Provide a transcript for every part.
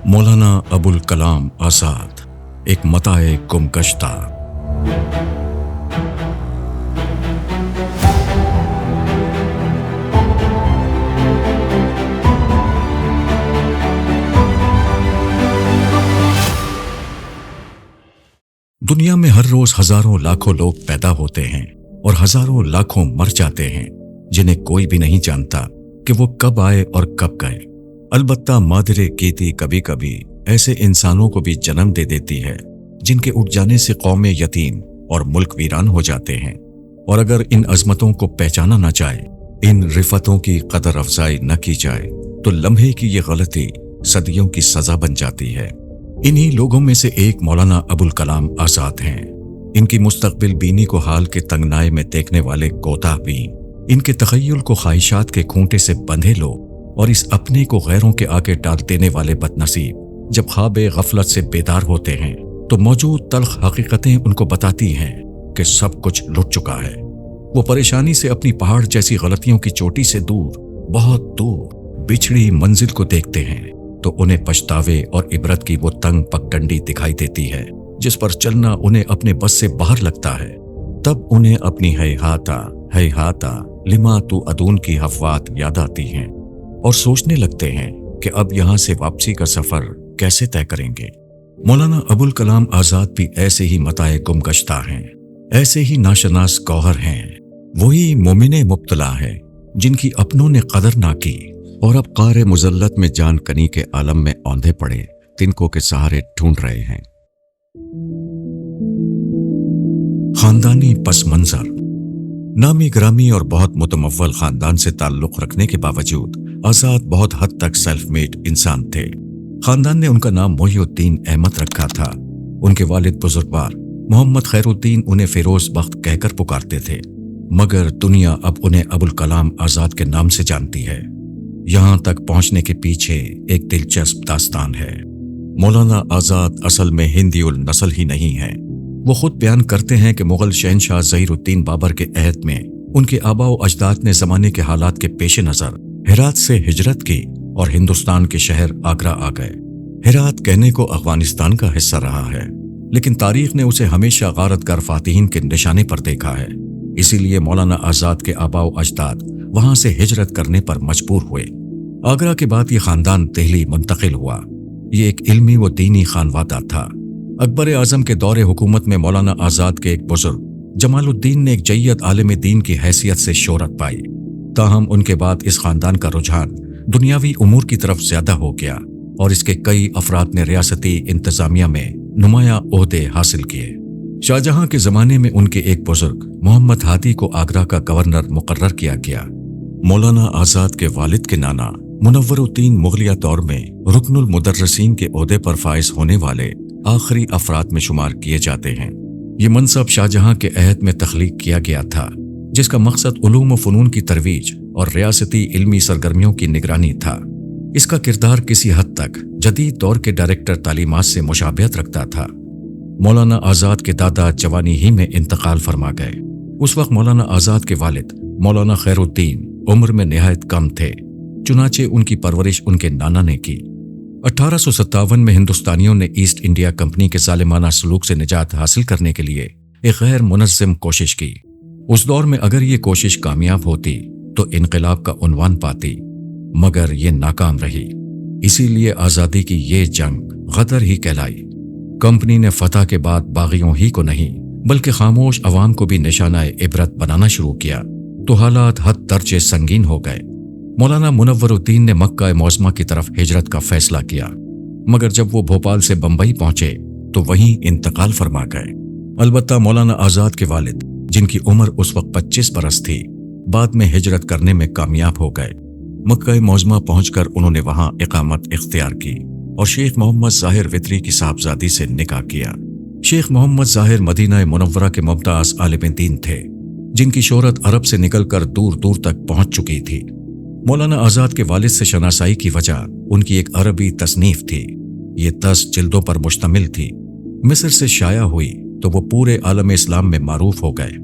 مولانا ابوالکلام آزاد، ایک متاع گمگشتہ۔ دنیا میں ہر روز ہزاروں لاکھوں لوگ پیدا ہوتے ہیں اور ہزاروں لاکھوں مر جاتے ہیں، جنہیں کوئی بھی نہیں جانتا کہ وہ کب آئے اور کب گئے۔ البتہ مادر کیتی کبھی کبھی ایسے انسانوں کو بھی جنم دے دیتی ہے جن کے اٹھ جانے سے قوم یتیم اور ملک ویران ہو جاتے ہیں، اور اگر ان عظمتوں کو پہچانا نہ جائے، ان رفتوں کی قدر افزائی نہ کی جائے، تو لمحے کی یہ غلطی صدیوں کی سزا بن جاتی ہے۔ انہی لوگوں میں سے ایک مولانا ابوالکلام آزاد ہیں۔ ان کی مستقبل بینی کو حال کے تنگنائے میں دیکھنے والے کوتاہ بین، ان کے تخیل کو خواہشات کے کھونٹے سے بندھے لوگ، اور اس اپنے کو غیروں کے آگے ڈال دینے والے بد نصیب جب خواب غفلت سے بیدار ہوتے ہیں تو موجود تلخ حقیقتیں ان کو بتاتی ہیں کہ سب کچھ لٹ چکا ہے۔ وہ پریشانی سے اپنی پہاڑ جیسی غلطیوں کی چوٹی سے دور، بہت دور بچھڑی منزل کو دیکھتے ہیں تو انہیں پچھتاوے اور عبرت کی وہ تنگ پگڈنڈی دکھائی دیتی ہے جس پر چلنا انہیں اپنے بس سے باہر لگتا ہے۔ تب انہیں اپنی ہیہاتا لما توعدون کی حفوات یاد آتی ہیں اور سوچنے لگتے ہیں کہ اب یہاں سے واپسی کا سفر کیسے طے کریں گے۔ مولانا ابوالکلام آزاد بھی ایسے ہی متاع گمگشتہ ہیں، ایسے ہی ناشناس گوہر ہیں۔ وہی مومن مبتلا ہے جن کی اپنوں نے قدر نہ کی اور اب قعر مذلت میں جان کنی کے عالم میں اوندھے پڑے تنکوں کے سہارے ڈھونڈ رہے ہیں۔ خاندانی پس منظر۔ نامی گرامی اور بہت متمول خاندان سے تعلق رکھنے کے باوجود آزاد بہت حد تک سیلف میڈ انسان تھے۔ خاندان نے ان کا نام محی الدین احمد رکھا تھا۔ ان کے والد بزرگوار محمد خیر الدین انہیں فیروز بخت کہہ کر پکارتے تھے، مگر دنیا اب انہیں ابوالکلام آزاد کے نام سے جانتی ہے۔ یہاں تک پہنچنے کے پیچھے ایک دلچسپ داستان ہے۔ مولانا آزاد اصل میں ہندی النسل ہی نہیں ہے۔ وہ خود بیان کرتے ہیں کہ مغل شہنشاہ ظہیر الدین بابر کے عہد میں ان کے آباء و اجداد نے زمانے کے حالات کے پیش نظر ہرات سے ہجرت کی اور ہندوستان کے شہر آگرہ آ گئے۔ ہرات کہنے کو افغانستان کا حصہ رہا ہے، لیکن تاریخ نے اسے ہمیشہ غارت گر فاتحین کے نشانے پر دیکھا ہے۔ اسی لیے مولانا آزاد کے آباء و اجداد وہاں سے ہجرت کرنے پر مجبور ہوئے۔ آگرہ کے بعد یہ خاندان دہلی منتقل ہوا۔ یہ ایک علمی و دینی خانوادہ تھا۔ اکبر اعظم کے دور حکومت میں مولانا آزاد کے ایک بزرگ جمال الدین نے ایک جید عالم دین کی حیثیت سے شہرت پائی۔ تاہم ان کے بعد اس خاندان کا رجحان دنیاوی امور کی طرف زیادہ ہو گیا اور اس کے کئی افراد نے ریاستی انتظامیہ میں نمایاں عہدے حاصل کیے۔ شاہجہاں کے زمانے میں ان کے ایک بزرگ محمد ہادی کو آگرہ کا گورنر مقرر کیا گیا۔ مولانا آزاد کے والد کے نانا منور الدین مغلیہ دور میں رکن المدرسین کے عہدے پر فائز ہونے والے آخری افراد میں شمار کیے جاتے ہیں۔ یہ منصب شاہجہاں کے عہد میں تخلیق کیا گیا تھا، جس کا مقصد علوم و فنون کی ترویج اور ریاستی علمی سرگرمیوں کی نگرانی تھا۔ اس کا کردار کسی حد تک جدید دور کے ڈائریکٹر تعلیمات سے مشابہت رکھتا تھا۔ مولانا آزاد کے دادا جوانی ہی میں انتقال فرما گئے۔ اس وقت مولانا آزاد کے والد مولانا خیر الدین عمر میں نہایت کم تھے، چنانچہ ان کی پرورش ان کے نانا نے کی۔ 1857 میں ہندوستانیوں نے ایسٹ انڈیا کمپنی کے ظالمانہ سلوک سے نجات حاصل کرنے کے لیے ایک غیر منظم کوشش کی۔ اس دور میں اگر یہ کوشش کامیاب ہوتی تو انقلاب کا عنوان پاتی، مگر یہ ناکام رہی۔ اسی لیے آزادی کی یہ جنگ غدر ہی کہلائی۔ کمپنی نے فتح کے بعد باغیوں ہی کو نہیں بلکہ خاموش عوام کو بھی نشانہ عبرت بنانا شروع کیا تو حالات حد درجے سنگین ہو گئے۔ مولانا منور الدین نے مکہ معظمہ کی طرف ہجرت کا فیصلہ کیا، مگر جب وہ بھوپال سے بمبئی پہنچے تو وہیں انتقال فرما گئے۔ البتہ مولانا آزاد کے والد، جن کی عمر اس وقت 25 برس تھی، بعد میں ہجرت کرنے میں کامیاب ہو گئے۔ مکہ معظمہ پہنچ کر انہوں نے وہاں اقامت اختیار کی اور شیخ محمد ظاہر وطری کی صاحبزادی سے نکاح کیا۔ شیخ محمد ظاہر مدینہ منورہ کے ممتاز عالم دین تھے، جن کی شہرت عرب سے نکل کر دور دور تک پہنچ چکی تھی۔ مولانا آزاد کے والد سے شناسائی کی وجہ ان کی ایک عربی تصنیف تھی۔ یہ 10 جلدوں پر مشتمل تھی۔ مصر سے شائع ہوئی تو وہ پورے عالم اسلام میں معروف ہو گئے۔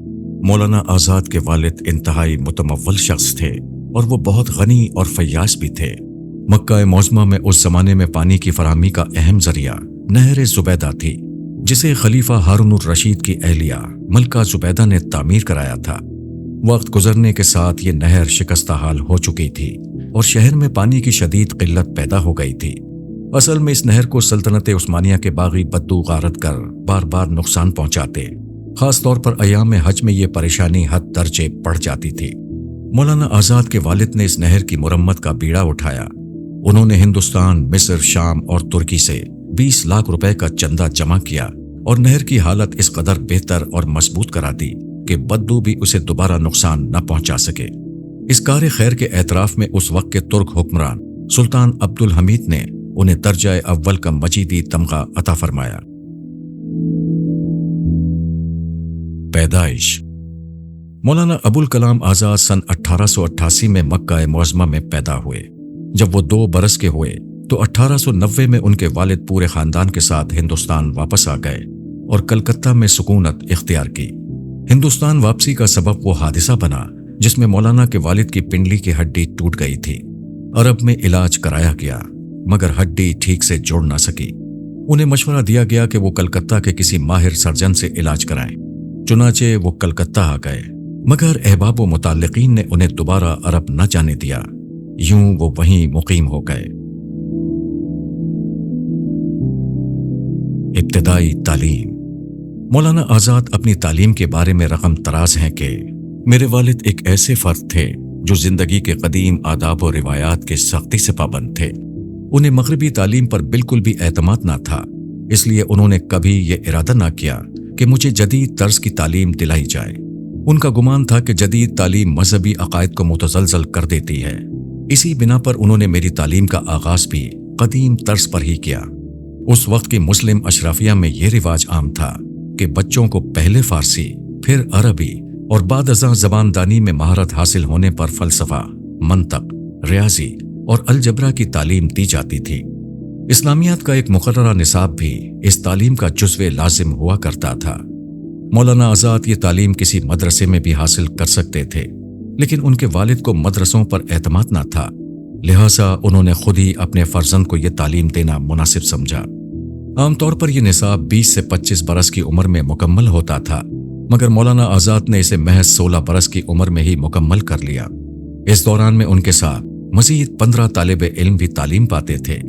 مولانا آزاد کے والد انتہائی متمول شخص تھے اور وہ بہت غنی اور فیاض بھی تھے۔ مکہ معظمہ میں اس زمانے میں پانی کی فراہمی کا اہم ذریعہ نہر زبیدہ تھی، جسے خلیفہ ہارون الرشید کی اہلیہ ملکہ زبیدہ نے تعمیر کرایا تھا۔ وقت گزرنے کے ساتھ یہ نہر شکستہ حال ہو چکی تھی اور شہر میں پانی کی شدید قلت پیدا ہو گئی تھی۔ اصل میں اس نہر کو سلطنت عثمانیہ کے باغی بدو غارت کر بار بار نقصان پہنچاتے، خاص طور پر ایام حج میں یہ پریشانی حد درجے بڑھ جاتی تھی۔ مولانا آزاد کے والد نے اس نہر کی مرمت کا بیڑا اٹھایا۔ انہوں نے ہندوستان، مصر، شام اور ترکی سے 20 لاکھ روپے کا چندہ جمع کیا اور نہر کی حالت اس قدر بہتر اور مضبوط کرا دی کہ بدو بھی اسے دوبارہ نقصان نہ پہنچا سکے۔ اس کار خیر کے اعتراف میں اس وقت کے ترک حکمران سلطان عبد الحمید نے انہیں درجہ اول کا مجیدی تمغہ عطا فرمایا۔ پیدائش: مولانا ابوالکلام آزاد سن 1888 میں مکہ معظمہ میں پیدا ہوئے۔ جب وہ 2 برس کے ہوئے تو 1890 میں ان کے والد پورے خاندان کے ساتھ ہندوستان واپس آ گئے اور کلکتہ میں سکونت اختیار کی۔ ہندوستان واپسی کا سبب وہ حادثہ بنا جس میں مولانا کے والد کی پنڈلی کی ہڈی ٹوٹ گئی تھی۔ عرب میں علاج کرایا گیا مگر ہڈی ٹھیک سے جوڑ نہ سکی۔ انہیں مشورہ دیا گیا کہ وہ کلکتہ کے کسی ماہر سرجن سے علاج کرائیں۔ چنانچہ وہ کلکتہ آ گئے مگر احباب و متعلقین نے انہیں دوبارہ عرب نہ جانے دیا۔ یوں وہ وہیں مقیم ہو گئے۔ ابتدائی تعلیم: مولانا آزاد اپنی تعلیم کے بارے میں رقم تراز ہیں کہ میرے والد ایک ایسے فرد تھے جو زندگی کے قدیم آداب و روایات کے سختی سے پابند تھے۔ انہیں مغربی تعلیم پر بالکل بھی اعتماد نہ تھا، اس لیے انہوں نے کبھی یہ ارادہ نہ کیا کہ مجھے جدید طرز کی تعلیم دلائی جائے۔ ان کا گمان تھا کہ جدید تعلیم مذہبی عقائد کو متزلزل کر دیتی ہے۔ اسی بنا پر انہوں نے میری تعلیم کا آغاز بھی قدیم طرز پر ہی کیا۔ اس وقت کی مسلم اشرافیہ میں یہ رواج عام تھا کہ بچوں کو پہلے فارسی، پھر عربی اور بعد ازاں زبان دانی میں مہارت حاصل ہونے پر فلسفہ، منطق، ریاضی اور الجبرا کی تعلیم دی جاتی تھی۔ اسلامیات کا ایک مقررہ نصاب بھی اس تعلیم کا جزو لازم ہوا کرتا تھا۔ مولانا آزاد یہ تعلیم کسی مدرسے میں بھی حاصل کر سکتے تھے، لیکن ان کے والد کو مدرسوں پر اعتماد نہ تھا، لہٰذا انہوں نے خود ہی اپنے فرزند کو یہ تعلیم دینا مناسب سمجھا۔ عام طور پر یہ نصاب 20 سے 25 برس کی عمر میں مکمل ہوتا تھا، مگر مولانا آزاد نے اسے محض 16 برس کی عمر میں ہی مکمل کر لیا۔ اس دوران میں ان کے ساتھ مزید 15 طالب علم بھی تعلیم پاتے تھے۔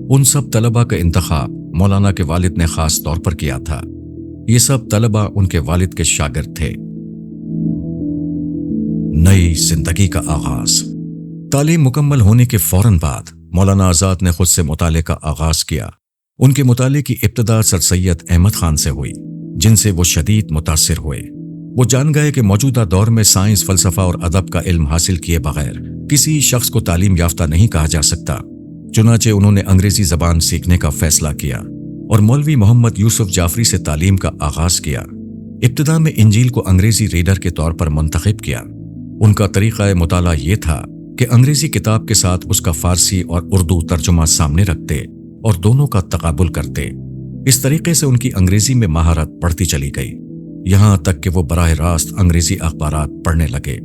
ان سب طلباء کا انتخاب مولانا کے والد نے خاص طور پر کیا تھا۔ یہ سب طلباء ان کے والد کے شاگرد تھے۔ نئی زندگی کا آغاز: تعلیم مکمل ہونے کے فوراً بعد مولانا آزاد نے خود سے مطالعے کا آغاز کیا۔ ان کے مطالعے کی ابتدا سر سید احمد خان سے ہوئی، جن سے وہ شدید متاثر ہوئے۔ وہ جان گئے کہ موجودہ دور میں سائنس، فلسفہ اور ادب کا علم حاصل کیے بغیر کسی شخص کو تعلیم یافتہ نہیں کہا جا سکتا۔ چنانچہ انہوں نے انگریزی زبان سیکھنے کا فیصلہ کیا اور مولوی محمد یوسف جعفری سے تعلیم کا آغاز کیا۔ ابتدا میں انجیل کو انگریزی ریڈر کے طور پر منتخب کیا۔ ان کا طریقہ مطالعہ یہ تھا کہ انگریزی کتاب کے ساتھ اس کا فارسی اور اردو ترجمہ سامنے رکھتے اور دونوں کا تقابل کرتے۔ اس طریقے سے ان کی انگریزی میں مہارت بڑھتی چلی گئی، یہاں تک کہ وہ براہ راست انگریزی اخبارات پڑھنے لگے،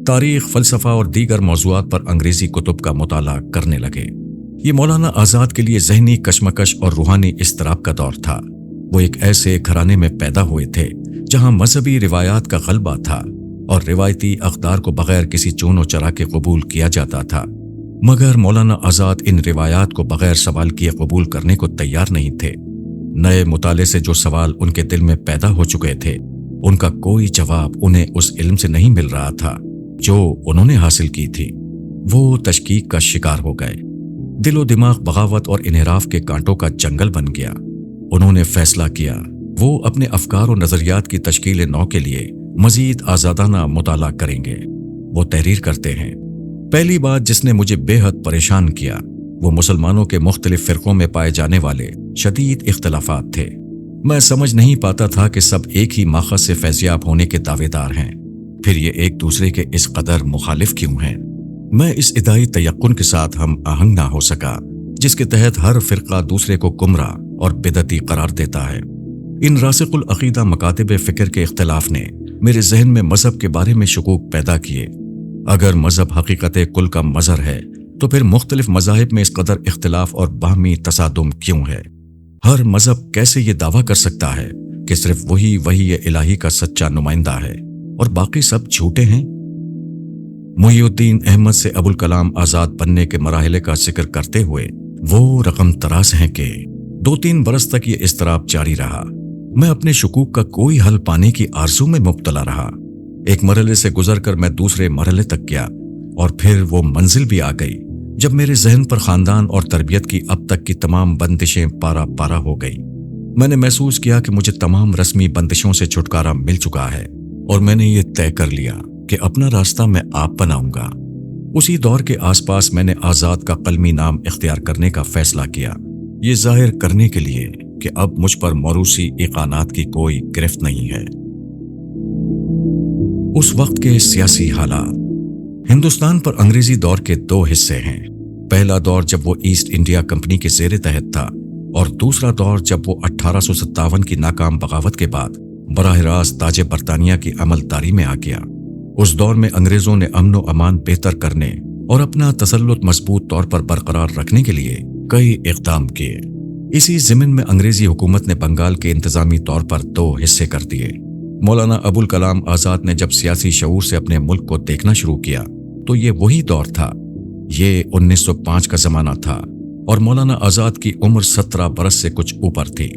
تاریخ، فلسفہ اور دیگر موضوعات پر انگریزی کتب کا مطالعہ کرنے لگے۔ یہ مولانا آزاد کے لیے ذہنی کشمکش اور روحانی اضطراب کا دور تھا۔ وہ ایک ایسے گھرانے میں پیدا ہوئے تھے جہاں مذہبی روایات کا غلبہ تھا اور روایتی اقدار کو بغیر کسی چون و چرا کے قبول کیا جاتا تھا، مگر مولانا آزاد ان روایات کو بغیر سوال کیے قبول کرنے کو تیار نہیں تھے۔ نئے مطالعے سے جو سوال ان کے دل میں پیدا ہو چکے تھے، ان کا کوئی جواب انہیں اس علم سے نہیں مل رہا تھا جو انہوں نے حاصل کی تھی۔ وہ تشکیک کا شکار ہو گئے۔ دل و دماغ بغاوت اور انحراف کے کانٹوں کا جنگل بن گیا۔ انہوں نے فیصلہ کیا وہ اپنے افکار و نظریات کی تشکیل نو کے لیے مزید آزادانہ مطالعہ کریں گے۔ وہ تحریر کرتے ہیں: پہلی بات جس نے مجھے بے حد پریشان کیا وہ مسلمانوں کے مختلف فرقوں میں پائے جانے والے شدید اختلافات تھے۔ میں سمجھ نہیں پاتا تھا کہ سب ایک ہی ماخذ سے فیضیاب ہونے کے دعوے دار ہیں، پھر یہ ایک دوسرے کے اس قدر مخالف کیوں ہیں؟ میں اس ادعائی تیقن کے ساتھ ہم آہنگ نہ ہو سکا جس کے تحت ہر فرقہ دوسرے کو گمراہ اور بدعتی قرار دیتا ہے۔ ان راسخ العقیدہ مکاتب فکر کے اختلاف نے میرے ذہن میں مذہب کے بارے میں شکوک پیدا کیے۔ اگر مذہب حقیقت کل کا مظہر ہے تو پھر مختلف مذاہب میں اس قدر اختلاف اور باہمی تصادم کیوں ہے؟ ہر مذہب کیسے یہ دعویٰ کر سکتا ہے کہ صرف وہی الہی کا سچا نمائندہ ہے اور باقی سب جھوٹے ہیں؟ محی الدین احمد سے ابوالکلام آزاد بننے کے مراحل کا ذکر کرتے ہوئے وہ رقم تراز ہیں کہ 2-3 برس تک یہ اضطراب جاری رہا۔ میں اپنے شکوک کا کوئی حل پانے کی آرزو میں مبتلا رہا۔ ایک مرحلے سے گزر کر میں دوسرے مرحلے تک گیا اور پھر وہ منزل بھی آ گئی جب میرے ذہن پر خاندان اور تربیت کی اب تک کی تمام بندشیں پارا پارا ہو گئی۔ میں نے محسوس کیا کہ مجھے تمام رسمی بندشوں سے چھٹکارا مل چکا ہے اور میں نے یہ طے کر لیا کہ اپنا راستہ میں آپ بناؤں گا۔ اسی دور کے آس پاس میں نے آزاد کا قلمی نام اختیار کرنے کا فیصلہ کیا، یہ ظاہر کرنے کے لیے کہ اب مجھ پر موروثی ایقانات کی کوئی گرفت نہیں ہے۔ اس وقت کے سیاسی حالات۔ ہندوستان پر انگریزی دور کے 2 حصے ہیں۔ پہلا دور جب وہ ایسٹ انڈیا کمپنی کے زیر تحت تھا اور دوسرا دور جب وہ 1857 کی ناکام بغاوت کے بعد براہ راست تاج برطانیہ کی عملداری میں آ گیا۔ اس دور میں انگریزوں نے امن و امان بہتر کرنے اور اپنا تسلط مضبوط طور پر برقرار رکھنے کے لیے کئی اقدام کیے۔ اسی ضمن میں انگریزی حکومت نے بنگال کے انتظامی طور پر 2 حصے کر دیے۔ مولانا ابوالکلام آزاد نے جب سیاسی شعور سے اپنے ملک کو دیکھنا شروع کیا تو یہ وہی دور تھا۔ یہ 1905 کا زمانہ تھا اور مولانا آزاد کی عمر 17 برس سے کچھ اوپر تھی۔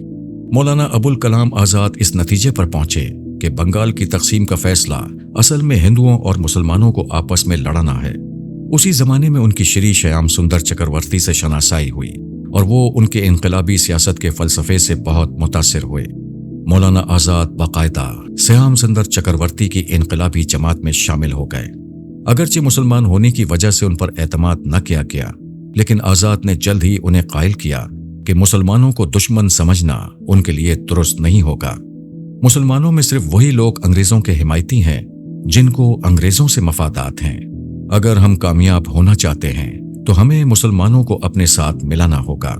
مولانا ابوالکلام آزاد اس نتیجے پر پہنچے کہ بنگال کی تقسیم کا فیصلہ اصل میں ہندوؤں اور مسلمانوں کو آپس میں لڑانا ہے۔ اسی زمانے میں ان کی شری شیام سندر چکرورتی سے شناسائی ہوئی اور وہ ان کے انقلابی سیاست کے فلسفے سے بہت متاثر ہوئے۔ مولانا آزاد باقاعدہ شیام سندر چکرورتی کی انقلابی جماعت میں شامل ہو گئے۔ اگرچہ مسلمان ہونے کی وجہ سے ان پر اعتماد نہ کیا گیا، لیکن آزاد نے جلد ہی انہیں قائل کیا کہ مسلمانوں کو دشمن سمجھنا ان کے لیے درست نہیں ہوگا۔ مسلمانوں میں صرف وہی لوگ انگریزوں کے حمایتی ہیں جن کو انگریزوں سے مفادات ہیں۔ اگر ہم کامیاب ہونا چاہتے ہیں تو ہمیں مسلمانوں کو اپنے ساتھ ملانا ہوگا۔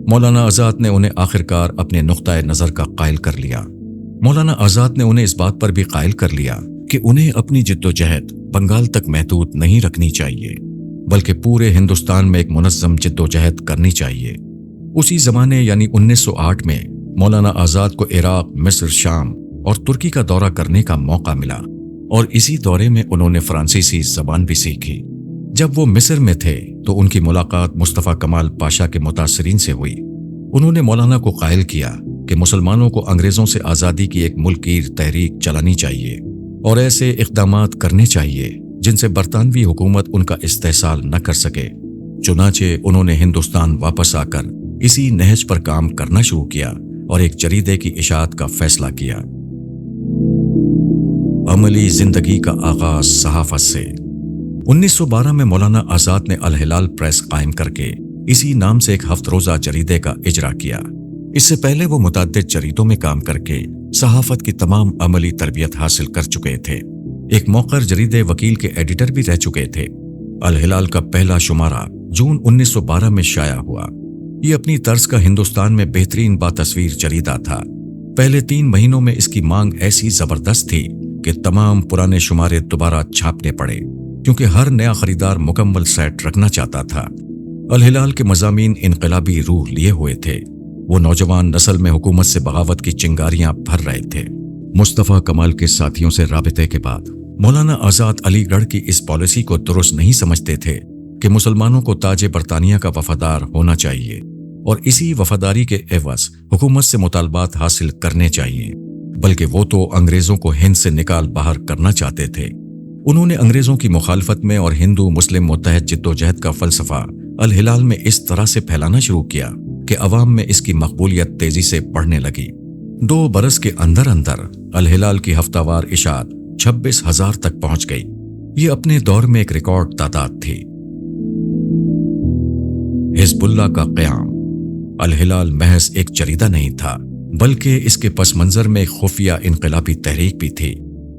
مولانا آزاد نے انہیں آخرکار اپنے نقطۂ نظر کا قائل کر لیا۔ مولانا آزاد نے انہیں اس بات پر بھی قائل کر لیا کہ انہیں اپنی جدوجہد بنگال تک محدود نہیں رکھنی چاہیے، بلکہ پورے ہندوستان میں ایک منظم جدوجہد کرنی چاہیے۔ اسی زمانے یعنی 1908 میں مولانا آزاد کو عراق، مصر، شام اور ترکی کا دورہ کرنے کا موقع ملا اور اسی دورے میں انہوں نے فرانسیسی زبان بھی سیکھی۔ جب وہ مصر میں تھے تو ان کی ملاقات مصطفیٰ کمال پاشا کے متاثرین سے ہوئی۔ انہوں نے مولانا کو قائل کیا کہ مسلمانوں کو انگریزوں سے آزادی کی ایک ملکگیر تحریک چلانی چاہیے اور ایسے اقدامات کرنے چاہیے جن سے برطانوی حکومت ان کا استحصال نہ کر سکے۔ چنانچہ انہوں نے ہندوستان واپس آ کر اسی نہج پر کام کرنا شروع کیا اور ایک جریدے کی اشاعت کا فیصلہ کیا۔ عملی زندگی کا آغاز صحافت سے۔ 1912 میں مولانا آزاد نے الہلال پریس قائم کر کے اسی نام سے ایک ہفت روزہ جریدے کا اجرا کیا۔ اس سے پہلے وہ متعدد جریدوں میں کام کر کے صحافت کی تمام عملی تربیت حاصل کر چکے تھے۔ ایک موقر جریدے وکیل کے ایڈیٹر بھی رہ چکے تھے۔ الہلال کا پہلا شمارہ جون 1912 میں شائع ہوا۔ یہ اپنی طرز کا ہندوستان میں بہترین باتصویر جریدہ تھا۔ پہلے 3 مہینوں میں اس کی مانگ ایسی زبردست تھی کہ تمام پرانے شمارے دوبارہ چھاپنے پڑے، کیونکہ ہر نیا خریدار مکمل سیٹ رکھنا چاہتا تھا۔ الہلال کے مضامین انقلابی روح لیے ہوئے تھے۔ وہ نوجوان نسل میں حکومت سے بغاوت کی چنگاریاں بھر رہے تھے۔ مصطفیٰ کمال کے ساتھیوں سے رابطے کے بعد مولانا آزاد علی گڑھ کی اس پالیسی کو درست نہیں سمجھتے تھے کہ مسلمانوں کو تاج برطانیہ کا وفادار ہونا چاہیے اور اسی وفاداری کے عوض حکومت سے مطالبات حاصل کرنے چاہیے، بلکہ وہ تو انگریزوں کو ہند سے نکال باہر کرنا چاہتے تھے۔ انہوں نے انگریزوں کی مخالفت میں اور ہندو مسلم متحد جدوجہد کا فلسفہ الہلال میں اس طرح سے پھیلانا شروع کیا کہ عوام میں اس کی مقبولیت تیزی سے بڑھنے لگی۔ 2 برس کے اندر اندر الہلال کی ہفتہ وار اشاعت 26,000 تک پہنچ گئی۔ یہ اپنے دور میں ایک ریکارڈ تعداد تھی۔ حزب اللہ کا قیام۔ الہلال محض ایک جریدہ نہیں تھا، بلکہ اس کے پس منظر میں ایک خفیہ انقلابی تحریک بھی تھی۔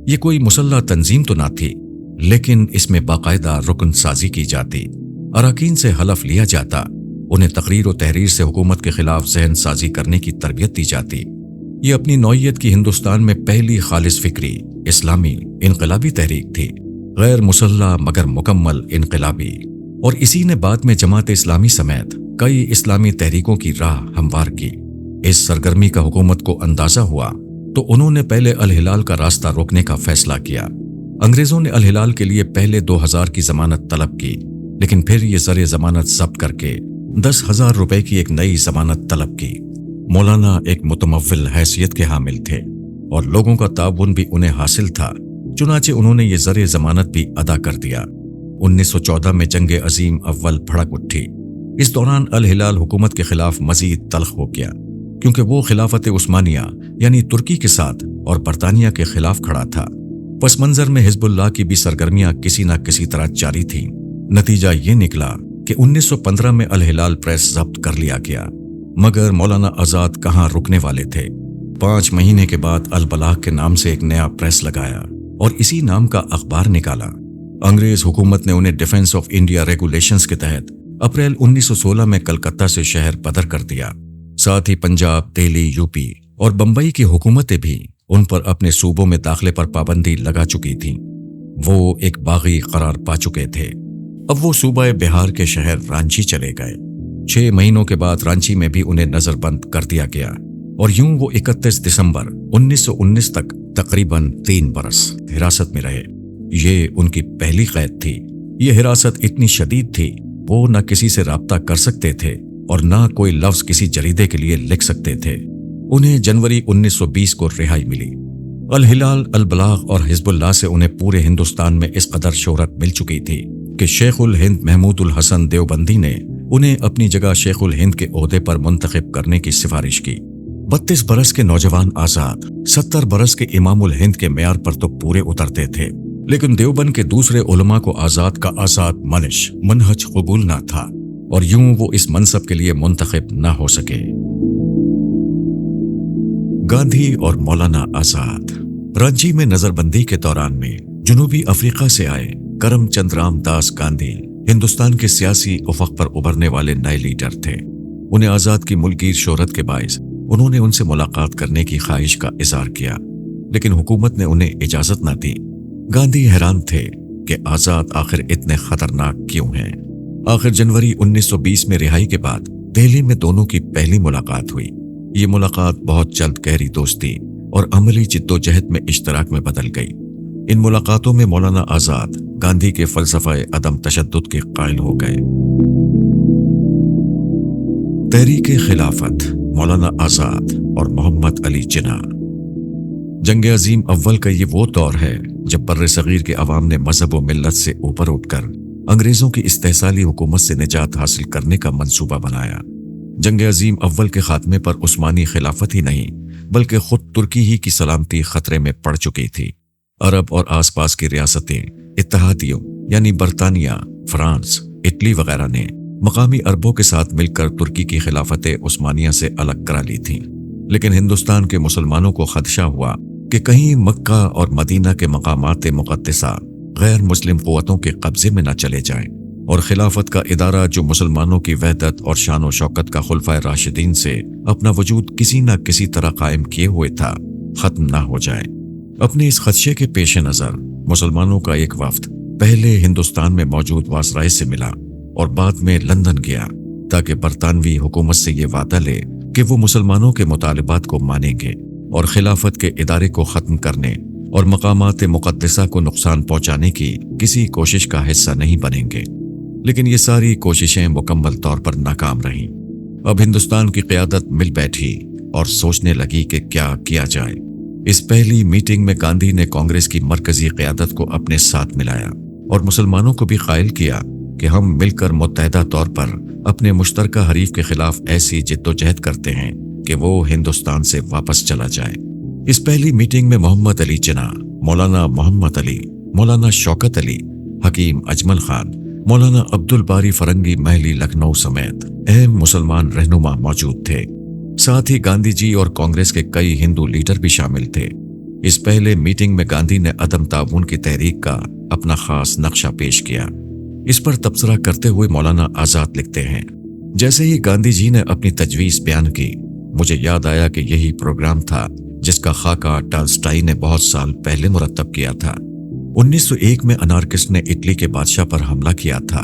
یہ کوئی مسلح تنظیم تو نہ تھی، لیکن اس میں باقاعدہ رکن سازی کی جاتی، اراکین سے حلف لیا جاتا، انہیں تقریر و تحریر سے حکومت کے خلاف ذہن سازی کرنے کی تربیت دی جاتی۔ یہ اپنی نوعیت کی ہندوستان میں پہلی خالص فکری اسلامی انقلابی تحریک تھی، غیر مسلح مگر مکمل انقلابی۔ اور اسی نے بعد میں جماعت اسلامی سمیت کئی اسلامی تحریکوں کی راہ ہموار کی۔ اس سرگرمی کا حکومت کو اندازہ ہوا تو انہوں نے پہلے الہلال کا راستہ روکنے کا فیصلہ کیا۔ انگریزوں نے الہلال کے لیے پہلے 2000 کی ضمانت طلب کی، لیکن پھر یہ زر ضمانت ضبط کر کے 10,000 روپے کی ایک نئی ضمانت طلب کی۔ مولانا ایک متمول حیثیت کے حامل تھے اور لوگوں کا تعاون بھی انہیں حاصل تھا، چنانچہ انہوں نے یہ زر ضمانت بھی ادا کر دیا۔ 1914 میں جنگ عظیم اول بھڑک اٹھی۔ اس دوران الہلال حکومت کے خلاف مزید تلخ ہو گیا، کیونکہ وہ خلافت عثمانیہ یعنی ترکی کے ساتھ اور برطانیہ کے خلاف کھڑا تھا۔ پس منظر میں حزب اللہ کی بھی سرگرمیاں کسی نہ کسی طرح جاری تھیں۔ نتیجہ یہ نکلا کہ 1915 میں الہلال پریس ضبط کر لیا گیا، مگر مولانا آزاد کہاں رکنے والے تھے۔ 5 مہینے کے بعد البلاغ کے نام سے ایک نیا پریس لگایا اور اسی نام کا اخبار نکالا۔ انگریز حکومت نے انہیں ڈیفنس آف انڈیا ریگولیشنز کے تحت اپریل 1916 میں کلکتہ سے شہر بدر کر دیا۔ ساتھ ہی پنجاب، دہلی، یوپی اور بمبئی کی حکومتیں بھی ان پر اپنے صوبوں میں داخلے پر پابندی لگا چکی تھیں۔ وہ ایک باغی قرار پا چکے تھے۔ اب وہ صوبہ بہار کے شہر رانچی چلے گئے۔ 6 مہینوں کے بعد رانچی میں بھی انہیں نظر بند کر دیا گیا اور یوں وہ 31 دسمبر 1919 تک تقریباً 3 برس حراست میں رہے۔ یہ ان کی پہلی قید تھی۔ یہ حراست اتنی شدید تھی، وہ نہ کسی سے رابطہ کر سکتے تھے اور نہ کوئی لفظ کسی جریدے کے لیے لکھ سکتے تھے۔ انہیں جنوری 1920 کو رہائی ملی۔ الہلال، البلاغ اور حزب اللہ سے انہیں پورے ہندوستان میں اس قدر شہرت مل چکی تھی کہ شیخ الہند محمود الحسن دیوبندی نے انہیں اپنی جگہ شیخ الہند کے عہدے پر منتخب کرنے کی سفارش کی۔ 32 برس کے نوجوان آزاد 70 برس کے امام الہند کے معیار پر تو پورے اترتے تھے، لیکن دیوبند کے دوسرے علماء کو آزاد کا آزاد منہج قبول نہ تھا اور یوں وہ اس منصب کے لیے منتخب نہ ہو سکے۔ گاندھی اور مولانا آزاد۔ رانچی میں نظر بندی کے دوران میں جنوبی افریقہ سے آئے کرم چند رام داس گاندھی ہندوستان کے سیاسی افق پر ابھرنے والے نئے لیڈر تھے۔ انہیں آزاد کی ملکگیر شہرت کے باعث انہوں نے ان سے ملاقات کرنے کی خواہش کا اظہار کیا، لیکن حکومت نے انہیں اجازت نہ دی۔ گاندھی حیران تھے کہ آزاد آخر اتنے خطرناک کیوں ہیں۔ آخر جنوری 1920 میں رہائی کے بعد دہلی میں دونوں کی پہلی ملاقات ہوئی۔ یہ ملاقات بہت جلد گہری دوستی اور عملی جدوجہد میں اشتراک میں بدل گئی۔ ان ملاقاتوں میں مولانا آزاد گاندھی کے فلسفہ عدم تشدد کے قائل ہو گئے۔ تحریک خلافت، مولانا آزاد اور محمد علی جناح۔ جنگ عظیم اول کا یہ وہ دور ہے جب بر صغیر کے عوام نے مذہب و ملت سے اوپر اٹھ کر انگریزوں کی استحصالی حکومت سے نجات حاصل کرنے کا منصوبہ بنایا۔ جنگ عظیم اول کے خاتمے پر عثمانی خلافت ہی نہیں بلکہ خود ترکی ہی کی سلامتی خطرے میں پڑ چکی تھی۔ عرب اور آس پاس کی ریاستیں اتحادیوں یعنی برطانیہ، فرانس، اٹلی وغیرہ نے مقامی عربوں کے ساتھ مل کر ترکی کی خلافت عثمانیہ سے الگ کرا لی تھی، لیکن ہندوستان کے مسلمانوں کو خدشہ ہوا کہ کہیں مکہ اور مدینہ کے مقامات مقدسہ غیر مسلم قوتوں کے قبضے میں نہ چلے جائیں اور خلافت کا ادارہ جو مسلمانوں کی وحدت اور شان و شوکت کا خلفائے راشدین سے اپنا وجود کسی نہ کسی طرح قائم کیے ہوئے تھا، ختم نہ ہو جائے۔ اپنے اس خدشے کے پیش نظر مسلمانوں کا ایک وفد پہلے ہندوستان میں موجود وائسرائے سے ملا اور بعد میں لندن گیا تاکہ برطانوی حکومت سے یہ وعدہ لے کہ وہ مسلمانوں کے مطالبات کو مانیں گے اور خلافت کے ادارے کو ختم کرنے اور مقامات مقدسہ کو نقصان پہنچانے کی کسی کوشش کا حصہ نہیں بنیں گے۔ لیکن یہ ساری کوششیں مکمل طور پر ناکام رہیں۔ اب ہندوستان کی قیادت مل بیٹھی اور سوچنے لگی کہ کیا کیا جائے۔ اس پہلی میٹنگ میں گاندھی نے کانگریس کی مرکزی قیادت کو اپنے ساتھ ملایا اور مسلمانوں کو بھی قائل کیا کہ ہم مل کر متحدہ طور پر اپنے مشترکہ حریف کے خلاف ایسی جدوجہد کرتے ہیں کہ وہ ہندوستان سے واپس چلا جائے۔ اس پہلی میٹنگ میں محمد علی جناح، مولانا محمد علی، مولانا شوکت علی، حکیم اجمل خان، مولانا عبد الباری فرنگی محلی لکھنؤ سمیت اہم مسلمان رہنما موجود تھے۔ ساتھ ہی گاندھی جی اور کانگریس کے کئی ہندو لیڈر بھی شامل تھے۔ اس پہلے میٹنگ میں گاندھی نے عدم تعاون کی تحریک کا اپنا خاص نقشہ پیش کیا۔ اس پر تبصرہ کرتے ہوئے مولانا آزاد لکھتے ہیں، جیسے ہی گاندھی جی نے اپنی تجویز بیان کی، مجھے یاد آیا کہ یہی پروگرام تھا جس کا خاکہ ٹالسٹائی نے بہت سال پہلے مرتب کیا تھا۔ 1901 میں انارکسٹ نے اٹلی کے بادشاہ پر حملہ کیا تھا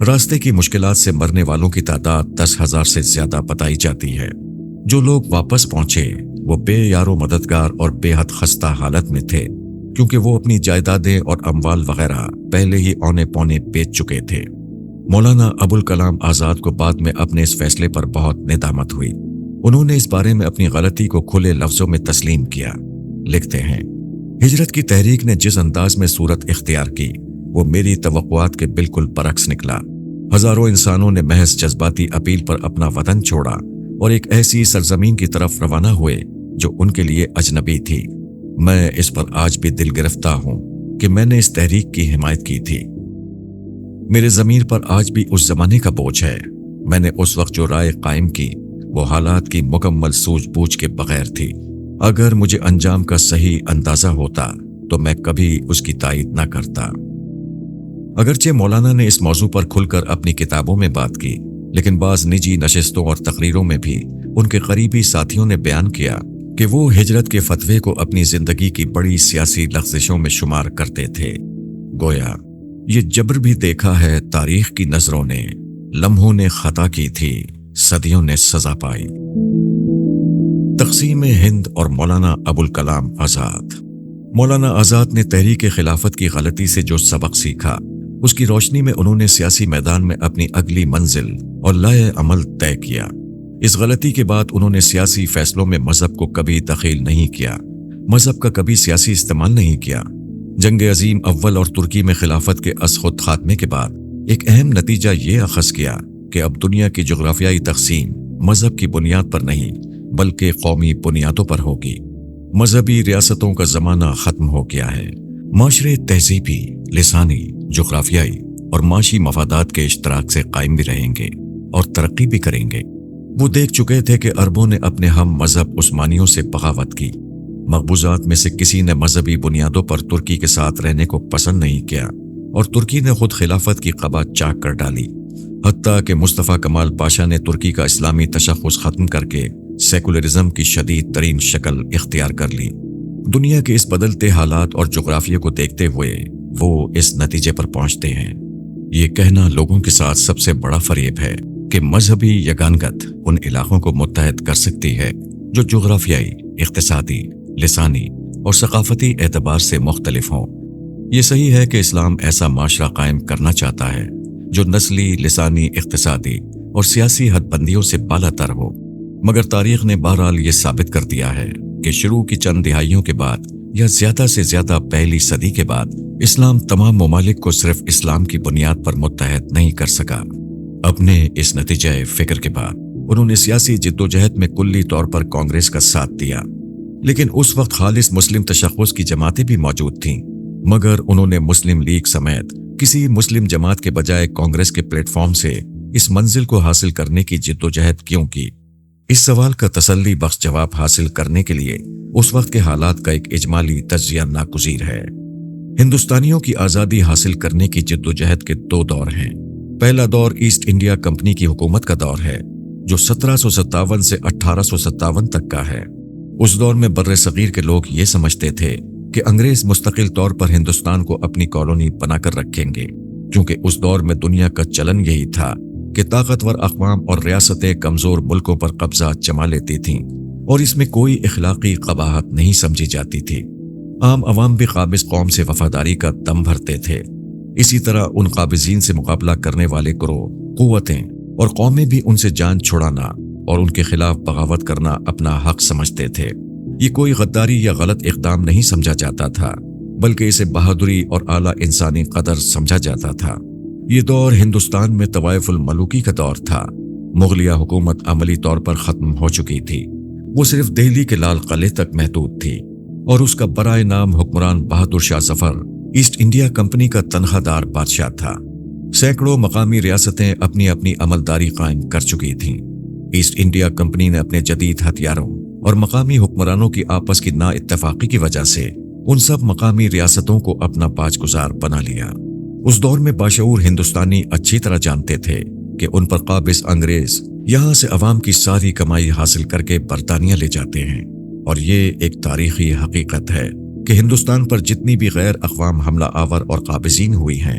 راستے کی مشکلات سے مرنے والوں کی تعداد 10,000 سے زیادہ بتائی جاتی ہے۔ جو لوگ واپس پہنچے وہ بے یار و مددگار اور بے حد خستہ حالت میں تھے، کیونکہ وہ اپنی جائیدادیں اور اموال وغیرہ پہلے ہی اونے پونے بیچ چکے تھے۔ مولانا ابوالکلام آزاد کو بعد میں اپنے اس فیصلے پر بہت ندامت ہوئی۔ انہوں نے اس بارے میں اپنی غلطی کو کھلے لفظوں میں تسلیم کیا۔ لکھتے ہیں، ہجرت کی تحریک نے جس انداز میں صورت اختیار کی وہ میری توقعات کے بالکل برعکس نکلا۔ ہزاروں انسانوں نے محض جذباتی اپیل پر اپنا وطن چھوڑا اور ایک ایسی سرزمین کی طرف روانہ ہوئے جو ان کے لیے اجنبی تھی۔ میں اس پر آج بھی دل گرفتہ ہوں کہ میں نے اس تحریک کی حمایت کی تھی۔ میرے ضمیر پر آج بھی اس زمانے کا بوجھ ہے۔ میں نے اس وقت جو رائے قائم کی وہ حالات کی مکمل سوجھ بوجھ کے بغیر تھی۔ اگر مجھے انجام کا صحیح اندازہ ہوتا تو میں کبھی اس کی تائید نہ کرتا۔ اگرچہ مولانا نے اس موضوع پر کھل کر اپنی کتابوں میں بات کی، لیکن بعض نجی نشستوں اور تقریروں میں بھی ان کے قریبی ساتھیوں نے بیان کیا کہ وہ ہجرت کے فتوے کو اپنی زندگی کی بڑی سیاسی لغزشوں میں شمار کرتے تھے۔ گویا یہ جبر بھی دیکھا ہے تاریخ کی نظروں نے، لمحوں نے خطا کی تھی، صدیوں نے سزا پائی۔ تقسیم ہند اور مولانا ابوالکلام آزاد۔ مولانا آزاد نے تحریک خلافت کی غلطی سے جو سبق سیکھا، اس کی روشنی میں انہوں نے سیاسی میدان میں اپنی اگلی منزل اور لائحہ عمل طے کیا۔ اس غلطی کے بعد انہوں نے سیاسی فیصلوں میں مذہب کو کبھی دخیل نہیں کیا، مذہب کا کبھی سیاسی استعمال نہیں کیا۔ جنگ عظیم اول اور ترکی میں خلافت کے از خود خاتمے کے بعد ایک اہم نتیجہ یہ اخذ کیا کہ اب دنیا کی جغرافیائی تقسیم مذہب کی بنیاد پر نہیں بلکہ قومی بنیادوں پر ہوگی۔ مذہبی ریاستوں کا زمانہ ختم ہو گیا ہے۔ معاشرے تہذیبی، لسانی، جغرافیائی اور معاشی مفادات کے اشتراک سے قائم بھی رہیں گے اور ترقی بھی کریں گے۔ وہ دیکھ چکے تھے کہ عربوں نے اپنے ہم مذہب عثمانیوں سے بغاوت کی۔ مقبوضات میں سے کسی نے مذہبی بنیادوں پر ترکی کے ساتھ رہنے کو پسند نہیں کیا اور ترکی نے خود خلافت کی قبا چاک کر ڈالی، حتیٰ کہ مصطفیٰ کمال پاشا نے ترکی کا اسلامی تشخص ختم کر کے سیکولرزم کی شدید ترین شکل اختیار کر لی۔ دنیا کے اس بدلتے حالات اور جغرافیہ کو دیکھتے ہوئے وہ اس نتیجے پر پہنچتے ہیں۔ یہ کہنا لوگوں کے ساتھ سب سے بڑا فریب ہے کہ مذہبی یگانگت ان علاقوں کو متحد کر سکتی ہے جو جغرافیائی، اقتصادی، لسانی اور ثقافتی اعتبار سے مختلف ہوں۔ یہ صحیح ہے کہ اسلام ایسا معاشرہ قائم کرنا چاہتا ہے جو نسلی، لسانی، اقتصادی اور سیاسی حد بندیوں سے بالا تر ہو، مگر تاریخ نے بہرحال یہ ثابت کر دیا ہے کہ شروع کی چند دہائیوں کے بعد یا زیادہ سے زیادہ پہلی صدی کے بعد اسلام تمام ممالک کو صرف اسلام کی بنیاد پر متحد نہیں کر سکا۔ اپنے اس نتیجہ فکر کے بعد انہوں نے سیاسی جدوجہد میں کلی طور پر کانگریس کا ساتھ دیا، لیکن اس وقت خالص مسلم تشخص کی جماعتیں بھی موجود تھیں، مگر انہوں نے مسلم لیگ سمیت کسی مسلم جماعت کے بجائے کانگریس کے پلیٹ فارم سے اس منزل کو حاصل کرنے کی جدوجہد کیوں کی؟ اس سوال کا تسلی بخش جواب حاصل کرنے کے لیے اس وقت کے حالات کا ایک اجمالی تجزیہ ناگزیر ہے۔ ہندوستانیوں کی آزادی حاصل کرنے کی جدوجہد کے دو دور ہیں۔ پہلا دور ایسٹ انڈیا کمپنی کی حکومت کا دور ہے جو 1757 سے 1857 تک کا ہے۔ اس دور میں بر صغیر کے لوگ یہ سمجھتے تھے کہ انگریز مستقل طور پر ہندوستان کو اپنی کالونی بنا کر رکھیں گے، کیونکہ اس دور میں دنیا کا چلن یہی تھا کہ طاقتور اقوام اور ریاستیں کمزور ملکوں پر قبضہ جما لیتی تھیں اور اس میں کوئی اخلاقی قباحت نہیں سمجھی جاتی تھی۔ عام عوام بھی قابض قوم سے وفاداری کا دم بھرتے تھے۔ اسی طرح ان قابضین سے مقابلہ کرنے والے گروہ، قوتیں اور قومیں بھی ان سے جان چھڑانا اور ان کے خلاف بغاوت کرنا اپنا حق سمجھتے تھے۔ یہ کوئی غداری یا غلط اقدام نہیں سمجھا جاتا تھا، بلکہ اسے بہادری اور اعلیٰ انسانی قدر سمجھا جاتا تھا۔ یہ دور ہندوستان میں طوائف الملوکی کا دور تھا۔ مغلیہ حکومت عملی طور پر ختم ہو چکی تھی، وہ صرف دہلی کے لال قلعے تک محدود تھی، اور اس کا برائے نام حکمران Bahadur Shah Zafar East India company کا تنخواہ دار بادشاہ تھا۔ سینکڑوں مقامی ریاستیں اپنی اپنی عملداری قائم کر چکی تھیں۔ ایسٹ انڈیا کمپنی نے اپنے جدید ہتھیاروں اور مقامی حکمرانوں کی آپس کی نا اتفاقی کی وجہ سے ان سب مقامی ریاستوں کو اپنا پاج گزار بنا لیا۔ اس دور میں باشعور ہندوستانی اچھی طرح جانتے تھے کہ ان پر قابض انگریز یہاں سے عوام کی ساری کمائی حاصل کر کے برطانیہ لے جاتے ہیں، اور یہ ایک تاریخی حقیقت ہے کہ ہندوستان پر جتنی بھی غیر اقوام حملہ آور اور قابضین ہوئی ہیں،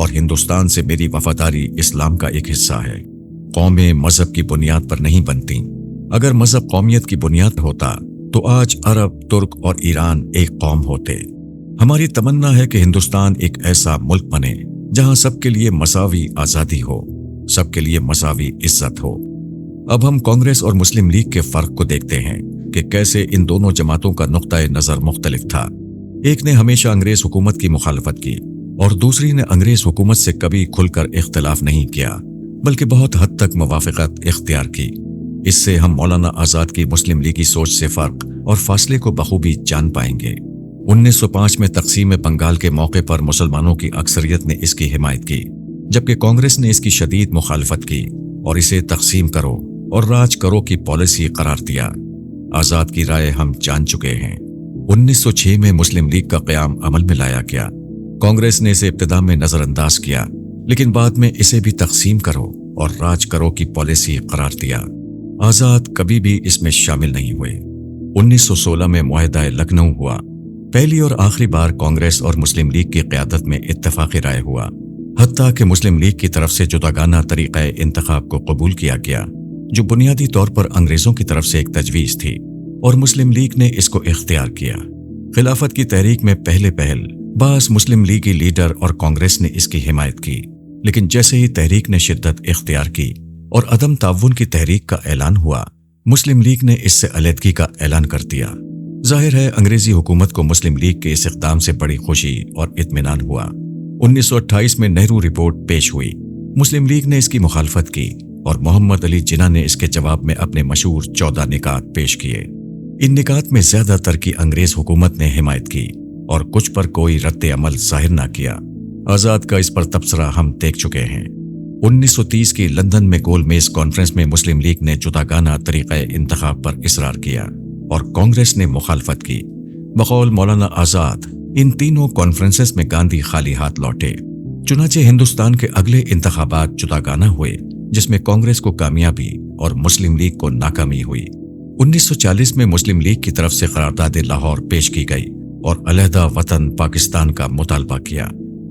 اور ہندوستان سے میری وفاداری اسلام کا ایک حصہ ہے۔ قومیں مذہب کی بنیاد پر نہیں بنتی۔ اگر مذہب قومیت کی بنیاد ہوتا تو آج عرب، ترک اور ایران ایک قوم ہوتے۔ ہماری تمنا ہے کہ ہندوستان ایک ایسا ملک بنے جہاں سب کے لیے مساوی آزادی ہو، سب کے لیے مساوی عزت ہو۔ اب ہم کانگریس اور مسلم لیگ کے فرق کو دیکھتے ہیں کہ کیسے ان دونوں جماعتوں کا نقطۂ نظر مختلف تھا۔ ایک نے ہمیشہ انگریز حکومت کی مخالفت کی اور دوسری نے انگریز حکومت سے کبھی کھل کر اختلاف نہیں کیا، بلکہ بہت حد تک موافقت اختیار کی۔ اس سے ہم مولانا آزاد کی مسلم لیگی سوچ سے فرق اور فاصلے کو بخوبی جان پائیں گے۔ 1905 میں تقسیم بنگال کے موقع پر مسلمانوں کی اکثریت نے اس کی حمایت کی، جبکہ کانگریس نے اس کی شدید مخالفت کی اور اسے تقسیم کرو اور راج کرو کی پالیسی قرار دیا۔ آزاد کی رائے ہم جان چکے ہیں۔ 1906 میں مسلم لیگ کا قیام عمل میں لایا گیا۔ کانگریس نے اسے ابتدا میں نظر انداز کیا، لیکن بعد میں اسے بھی تقسیم کرو اور راج کرو کی پالیسی قرار دیا۔ آزاد کبھی بھی اس میں شامل نہیں ہوئے۔ 1916 میں معاہدہ لکھنؤ ہوا۔ پہلی اور آخری بار کانگریس اور مسلم لیگ کی قیادت میں اتفاقی رائے ہوا، حتیٰ کہ مسلم لیگ کی طرف سے جداگانہ طریقہ انتخاب کو قبول کیا گیا، جو بنیادی طور پر انگریزوں کی طرف سے ایک تجویز تھی، اور مسلم لیگ نے اس کو اختیار کیا۔ خلافت کی تحریک میں پہل بعض مسلم لیگی لیڈر اور کانگریس نے اس کی حمایت کی، لیکن جیسے ہی تحریک نے شدت اختیار کی اور عدم تعاون کی تحریک کا اعلان ہوا، مسلم لیگ نے اس سے علیحدگی کا اعلان کر دیا۔ ظاہر ہے انگریزی حکومت کو مسلم لیگ کے اس اقدام سے بڑی خوشی اور اطمینان ہوا۔ 1928 میں نہرو رپورٹ پیش ہوئی۔ مسلم لیگ نے اس کی مخالفت کی اور محمد علی جناح نے اس کے جواب میں اپنے مشہور 14 نکات پیش کیے۔ ان نکات میں زیادہ تر کی انگریز حکومت نے حمایت کی اور کچھ پر کوئی رد عمل ظاہر نہ کیا۔ آزاد کا اس پر تبصرہ ہم دیکھ چکے ہیں۔ 1930 کی لندن میں گول میز کانفرنس میں مسلم لیگ نے جداگانہ طریقہ انتخاب پر اصرار کیا اور کانگریس نے مخالفت کی۔ بقول مولانا آزاد ان تینوں کانفرنسز میں گاندھی خالی ہاتھ لوٹے۔ چنانچہ ہندوستان کے اگلے انتخابات جداگانہ ہوئے، جس میں کانگریس کو کامیابی اور مسلم لیگ کو ناکامی ہوئی۔ 1940 میں مسلم لیگ کی طرف سے قرارداد لاہور پیش کی گئی اور علیحدہ وطن پاکستان کا مطالبہ کیا۔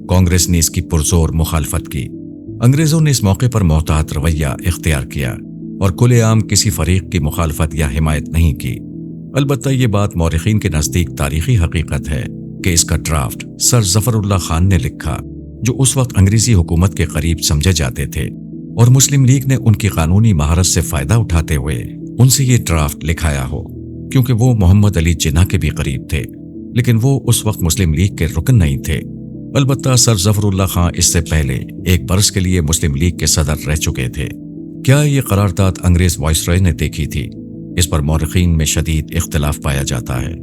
کانگریس نے اس کی پرزور مخالفت کی۔ انگریزوں نے اس موقع پر محتاط رویہ اختیار کیا اور کھلے عام کسی فریق کی مخالفت یا حمایت نہیں کی۔ البتہ یہ بات مورخین کے نزدیک تاریخی حقیقت ہے کہ اس کا ڈرافٹ سر ظفر اللہ خان نے لکھا، جو اس وقت انگریزی حکومت کے قریب سمجھے جاتے تھے، اور مسلم لیگ نے ان کی قانونی مہارت سے فائدہ اٹھاتے ہوئے ان سے یہ ڈرافٹ لکھایا ہو، کیونکہ وہ محمد علی جناح کے بھی قریب تھے، لیکن وہ اس وقت مسلم لیگ کے رکن نہیں تھے۔ البتہ سر ظفر اللہ خان اس سے پہلے ایک برس کے لیے مسلم لیگ کے صدر رہ چکے تھے۔ کیا یہ قرارداد انگریز وائسرائے نے دیکھی تھی؟ اس پر مورخین میں شدید اختلاف پایا جاتا ہے۔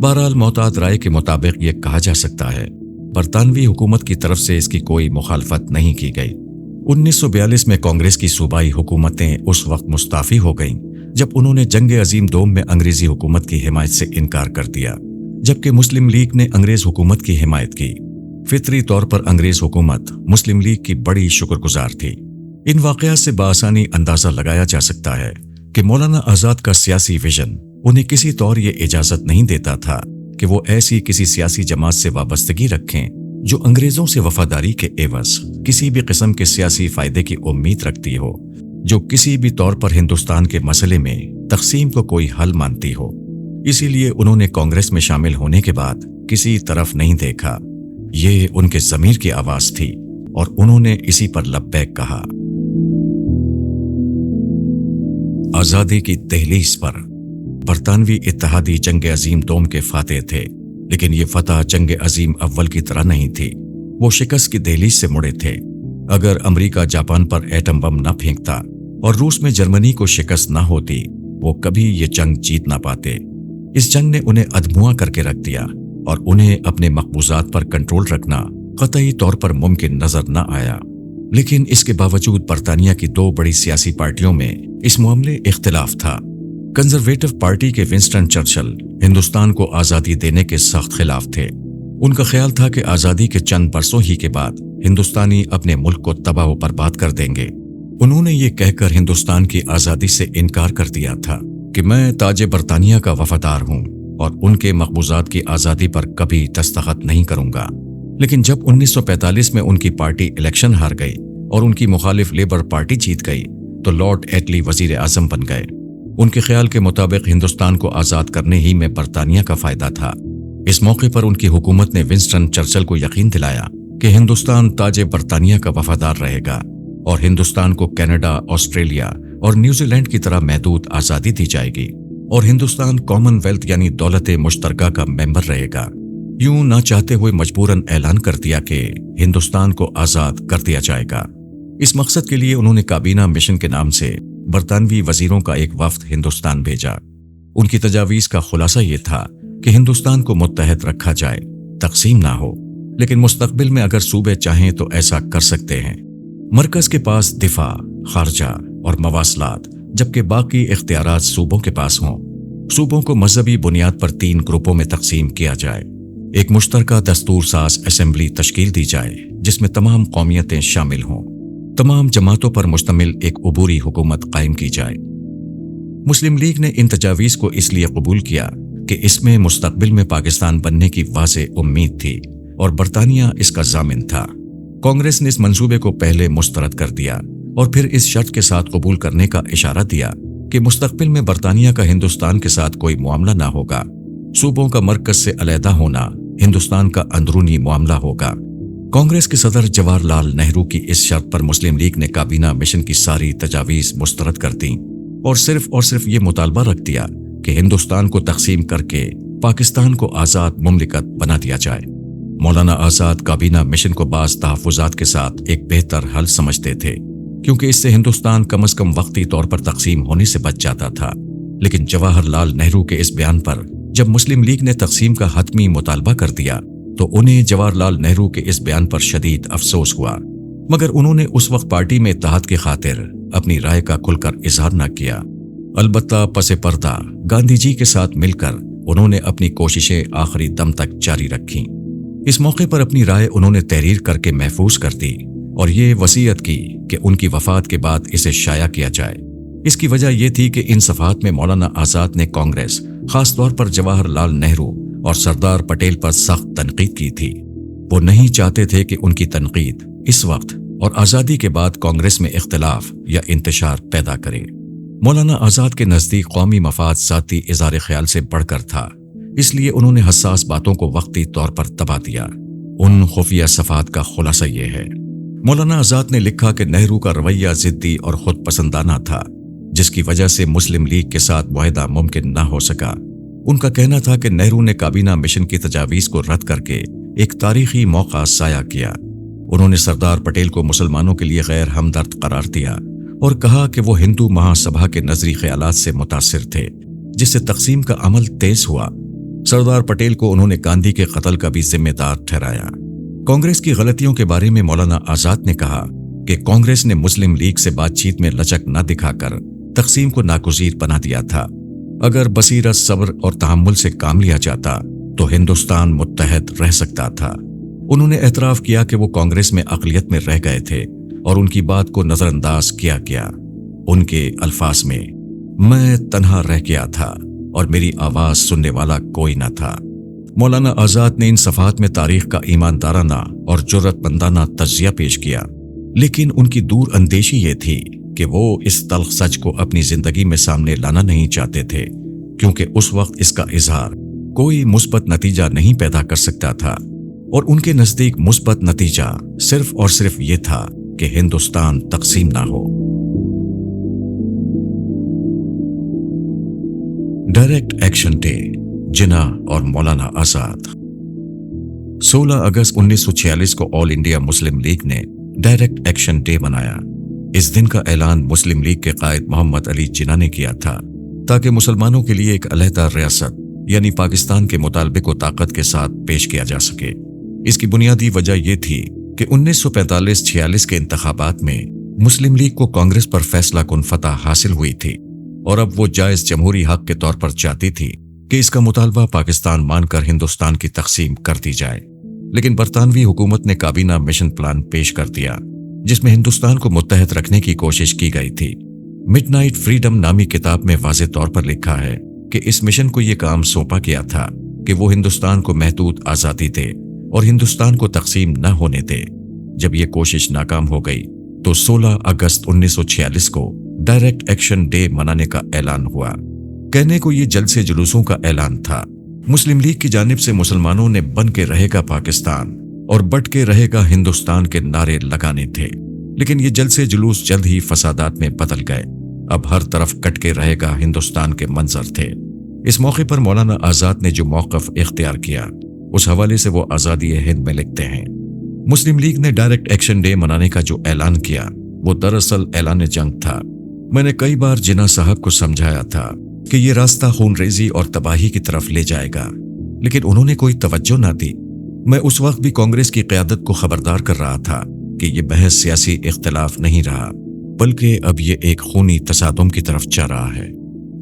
بہرحال محتاط رائے کے مطابق یہ کہا جا سکتا ہے برطانوی حکومت کی طرف سے اس کی کوئی مخالفت نہیں کی گئی۔ 1942 میں کانگریس کی صوبائی حکومتیں اس وقت مستعفی ہو گئیں جب انہوں نے جنگ عظیم دوم میں انگریزی حکومت کی حمایت سے انکار کر دیا، جبکہ مسلم لیگ نے انگریز حکومت کی حمایت کی۔ فطری طور پر انگریز حکومت مسلم لیگ کی بڑی شکر گزار تھی۔ ان واقعات سے بآسانی اندازہ لگایا جا سکتا ہے کہ مولانا آزاد کا سیاسی ویژن انہیں کسی طور یہ اجازت نہیں دیتا تھا کہ وہ ایسی کسی سیاسی جماعت سے وابستگی رکھیں جو انگریزوں سے وفاداری کے عوض کسی بھی قسم کے سیاسی فائدے کی امید رکھتی ہو، جو کسی بھی طور پر ہندوستان کے مسئلے میں تقسیم کو کوئی حل مانتی ہو۔ اسی لیے انہوں نے کانگریس میں شامل ہونے کے بعد کسی طرف نہیں دیکھا۔ یہ ان کے ضمیر کی آواز تھی اور انہوں نے اسی پر لبیک کہا۔ آزادی کی دہلیز پر برطانوی اتحادی جنگ عظیم دوم کے فاتح تھے، لیکن یہ فتح جنگ عظیم اول کی طرح نہیں تھی۔ وہ شکست کی دہلیز سے مڑے تھے۔ اگر امریکہ جاپان پر ایٹم بم نہ پھینکتا اور روس میں جرمنی کو شکست نہ ہوتی، وہ کبھی یہ جنگ جیت نہ پاتے۔ اس جنگ نے انہیں ادموا کر کے رکھ دیا اور انہیں اپنے مقبوضات پر کنٹرول رکھنا قطعی طور پر ممکن نظر نہ آیا۔ لیکن اس کے باوجود برطانیہ کی دو بڑی سیاسی پارٹیوں میں اس معاملے اختلاف تھا۔ کنزرویٹو پارٹی کے ونسٹن چرچل ہندوستان کو آزادی دینے کے سخت خلاف تھے۔ ان کا خیال تھا کہ آزادی کے چند برسوں ہی کے بعد ہندوستانی اپنے ملک کو تباہ و برباد کر دیں گے۔ انہوں نے یہ کہہ کر ہندوستان کی آزادی سے انکار کر دیا تھا کہ میں تاج برطانیہ کا وفادار ہوں اور ان کے مقبوضات کی آزادی پر کبھی دستخط نہیں کروں گا۔ لیکن جب 1945 میں ان کی پارٹی الیکشن ہار گئی اور ان کی مخالف لیبر پارٹی جیت گئی تو لارڈ ایٹلی وزیر اعظم بن گئے۔ ان کے خیال کے مطابق ہندوستان کو آزاد کرنے ہی میں برطانیہ کا فائدہ تھا۔ اس موقع پر ان کی حکومت نے ونسٹن چرچل کو یقین دلایا کہ ہندوستان تاج برطانیہ کا وفادار رہے گا اور ہندوستان کو کینیڈا، آسٹریلیا اور نیوزی لینڈ کی طرح محدود آزادی دی جائے گی اور ہندوستان کامن ویلتھ یعنی دولت مشترکہ کا ممبر رہے گا۔ یوں نہ چاہتے ہوئے مجبوراً اعلان کر دیا کہ ہندوستان کو آزاد کر دیا جائے گا۔ اس مقصد کے لیے انہوں نے کابینہ مشن کے نام سے برطانوی وزیروں کا ایک وفد ہندوستان بھیجا۔ ان کی تجاویز کا خلاصہ یہ تھا کہ ہندوستان کو متحد رکھا جائے، تقسیم نہ ہو، لیکن مستقبل میں اگر صوبے چاہیں تو ایسا کر سکتے ہیں۔ مرکز کے پاس دفاع، خارجہ اور مواصلات، جبکہ باقی اختیارات صوبوں کے پاس ہوں۔ صوبوں کو مذہبی بنیاد پر 3 گروپوں میں تقسیم کیا جائے۔ ایک مشترکہ دستور ساز اسمبلی تشکیل دی جائے جس میں تمام قومیتیں شامل ہوں۔ تمام جماعتوں پر مشتمل ایک عبوری حکومت قائم کی جائے۔ مسلم لیگ نے ان تجاویز کو اس لیے قبول کیا کہ اس میں مستقبل میں پاکستان بننے کی واضح امید تھی اور برطانیہ اس کا ضامن تھا۔ کانگریس نے اس منصوبے کو پہلے مسترد کر دیا اور پھر اس شرط کے ساتھ قبول کرنے کا اشارہ دیا کہ مستقبل میں برطانیہ کا ہندوستان کے ساتھ کوئی معاملہ نہ ہوگا۔ صوبوں کا مرکز سے علیحدہ ہونا ہندوستان کا اندرونی معاملہ ہوگا۔ کانگریس کے صدر جواہر لال نہرو کی اس شرط پر مسلم لیگ نے کابینہ مشن کی ساری تجاویز مسترد کر دیں اور صرف یہ مطالبہ رکھ دیا کہ ہندوستان کو تقسیم کر کے پاکستان کو آزاد مملکت بنا دیا جائے۔ مولانا آزاد کابینہ مشن کو بعض تحفظات کے ساتھ ایک بہتر حل سمجھتے تھے، کیونکہ اس سے ہندوستان کم از کم وقتی طور پر تقسیم ہونے سے بچ جاتا تھا۔ لیکن جواہر لال نہرو کے اس بیان پر جب مسلم لیگ نے تقسیم کا حتمی مطالبہ کر دیا تو انہیں جواہر لال نہرو کے اس بیان پر شدید افسوس ہوا، مگر انہوں نے اس وقت پارٹی میں اتحاد کی خاطر اپنی رائے کا کھل کر اظہار نہ کیا۔ البتہ پس پردہ گاندھی جی کے ساتھ مل کر انہوں نے اپنی کوششیں آخری دم تک جاری رکھیں۔ اس موقع پر اپنی رائے انہوں نے تحریر کر کے محفوظ کر دی اور یہ وصیت کی کہ ان کی وفات کے بعد اسے شائع کیا جائے۔ اس کی وجہ یہ تھی کہ ان صفحات میں مولانا آزاد نے کانگریس، خاص طور پر جواہر لال نہرو اور سردار پٹیل پر سخت تنقید کی تھی۔ وہ نہیں چاہتے تھے کہ ان کی تنقید اس وقت اور آزادی کے بعد کانگریس میں اختلاف یا انتشار پیدا کرے۔ مولانا آزاد کے نزدیک قومی مفاد ذاتی اظہار خیال سے بڑھ کر تھا، اس لیے انہوں نے حساس باتوں کو وقتی طور پر دبا دیا۔ ان خفیہ صفحات کا خلاصہ یہ ہے۔ مولانا آزاد نے لکھا کہ نہرو کا رویہ ضدی اور خود پسندانہ تھا، جس کی وجہ سے مسلم لیگ کے ساتھ معاہدہ ممکن نہ ہو سکا۔ ان کا کہنا تھا کہ نہرو نے کابینہ مشن کی تجاویز کو رد کر کے ایک تاریخی موقع ضائع کیا۔ انہوں نے سردار پٹیل کو مسلمانوں کے لیے غیر ہمدرد قرار دیا اور کہا کہ وہ ہندو مہا سبھا کے نظری خیالات سے متاثر تھے، جس سے تقسیم کا عمل تیز ہوا۔ سردار پٹیل کو انہوں نے گاندھی کے قتل کا بھی ذمہ دار ٹھہرایا۔ کانگریس کی غلطیوں کے بارے میں مولانا آزاد نے کہا کہ کانگریس نے مسلم لیگ سے بات چیت میں لچک نہ دکھا کر تقسیم کو ناگزیر بنا دیا تھا۔ اگر بصیرت، صبر اور تحمل سے کام لیا جاتا تو ہندوستان متحد رہ سکتا تھا۔ انہوں نے اعتراف کیا کہ وہ کانگریس میں اقلیت میں رہ گئے تھے اور ان کی بات کو نظر انداز کیا گیا۔ ان کے الفاظ میں، میں تنہا رہ گیا تھا اور میری آواز سننے والا کوئی نہ تھا۔ مولانا آزاد نے ان صفحات میں تاریخ کا ایماندارانہ اور جرأت مندانہ تجزیہ پیش کیا، لیکن ان کی دور اندیشی یہ تھی کہ وہ اس تلخ سچ کو اپنی زندگی میں سامنے لانا نہیں چاہتے تھے، کیونکہ اس وقت اس کا اظہار کوئی مثبت نتیجہ نہیں پیدا کر سکتا تھا، اور ان کے نزدیک مثبت نتیجہ صرف اور صرف یہ تھا کہ ہندوستان تقسیم نہ ہو۔ ڈائریکٹ ایکشن ڈے، جناح اور مولانا آزاد۔ 16 اگست 1946 کو آل انڈیا مسلم لیگ نے ڈائریکٹ ایکشن ڈے منایا۔ اس دن کا اعلان مسلم لیگ کے قائد محمد علی جناح نے کیا تھا تاکہ مسلمانوں کے لیے ایک علیحدہ ریاست یعنی پاکستان کے مطالبے کو طاقت کے ساتھ پیش کیا جا سکے۔ اس کی بنیادی وجہ یہ تھی کہ 1945-46 کے انتخابات میں مسلم لیگ کو کانگریس پر فیصلہ کن فتح حاصل ہوئی تھی اور اب وہ جائز جمہوری حق کے طور پر چاہتی تھی کہ اس کا مطالبہ پاکستان مان کر ہندوستان کی تقسیم کر دی جائے۔ لیکن برطانوی حکومت نے کابینہ مشن پلان پیش کر دیا جس میں ہندوستان کو متحد رکھنے کی کوشش کی گئی تھی۔ مڈ نائٹ فریڈم نامی کتاب میں واضح طور پر لکھا ہے کہ اس مشن کو یہ کام سونپا گیا تھا کہ وہ ہندوستان کو محدود آزادی دے اور ہندوستان کو تقسیم نہ ہونے دے۔ جب یہ کوشش ناکام ہو گئی تو 16 اگست 1946 کو ڈائریکٹ ایکشن ڈے منانے کا اعلان ہوا۔ کہنے کو یہ جلسے جلوسوں کا اعلان تھا۔ مسلم لیگ کی جانب سے مسلمانوں نے بن کے رہے گا پاکستان اور بٹ کے رہے گا ہندوستان کے نعرے لگانے تھے، لیکن یہ جلسے جلوس جلد ہی فسادات میں بدل گئے۔ اب ہر طرف کٹ کے رہے گا ہندوستان کے منظر تھے۔ اس موقع پر مولانا آزاد نے جو موقف اختیار کیا، اس حوالے سے وہ آزادی ہند میں لکھتے ہیں، مسلم لیگ نے ڈائریکٹ ایکشن ڈے منانے کا جو اعلان کیا وہ دراصل اعلان جنگ تھا۔ میں نے کئی بار جناح صاحب کو سمجھایا تھا کہ یہ راستہ خون ریزی اور تباہی کی طرف لے جائے گا، لیکن انہوں نے کوئی توجہ نہ دی۔ میں اس وقت بھی کانگریس کی قیادت کو خبردار کر رہا تھا کہ یہ بحث سیاسی اختلاف نہیں رہا، بلکہ اب یہ ایک خونی تصادم کی طرف جا رہا ہے۔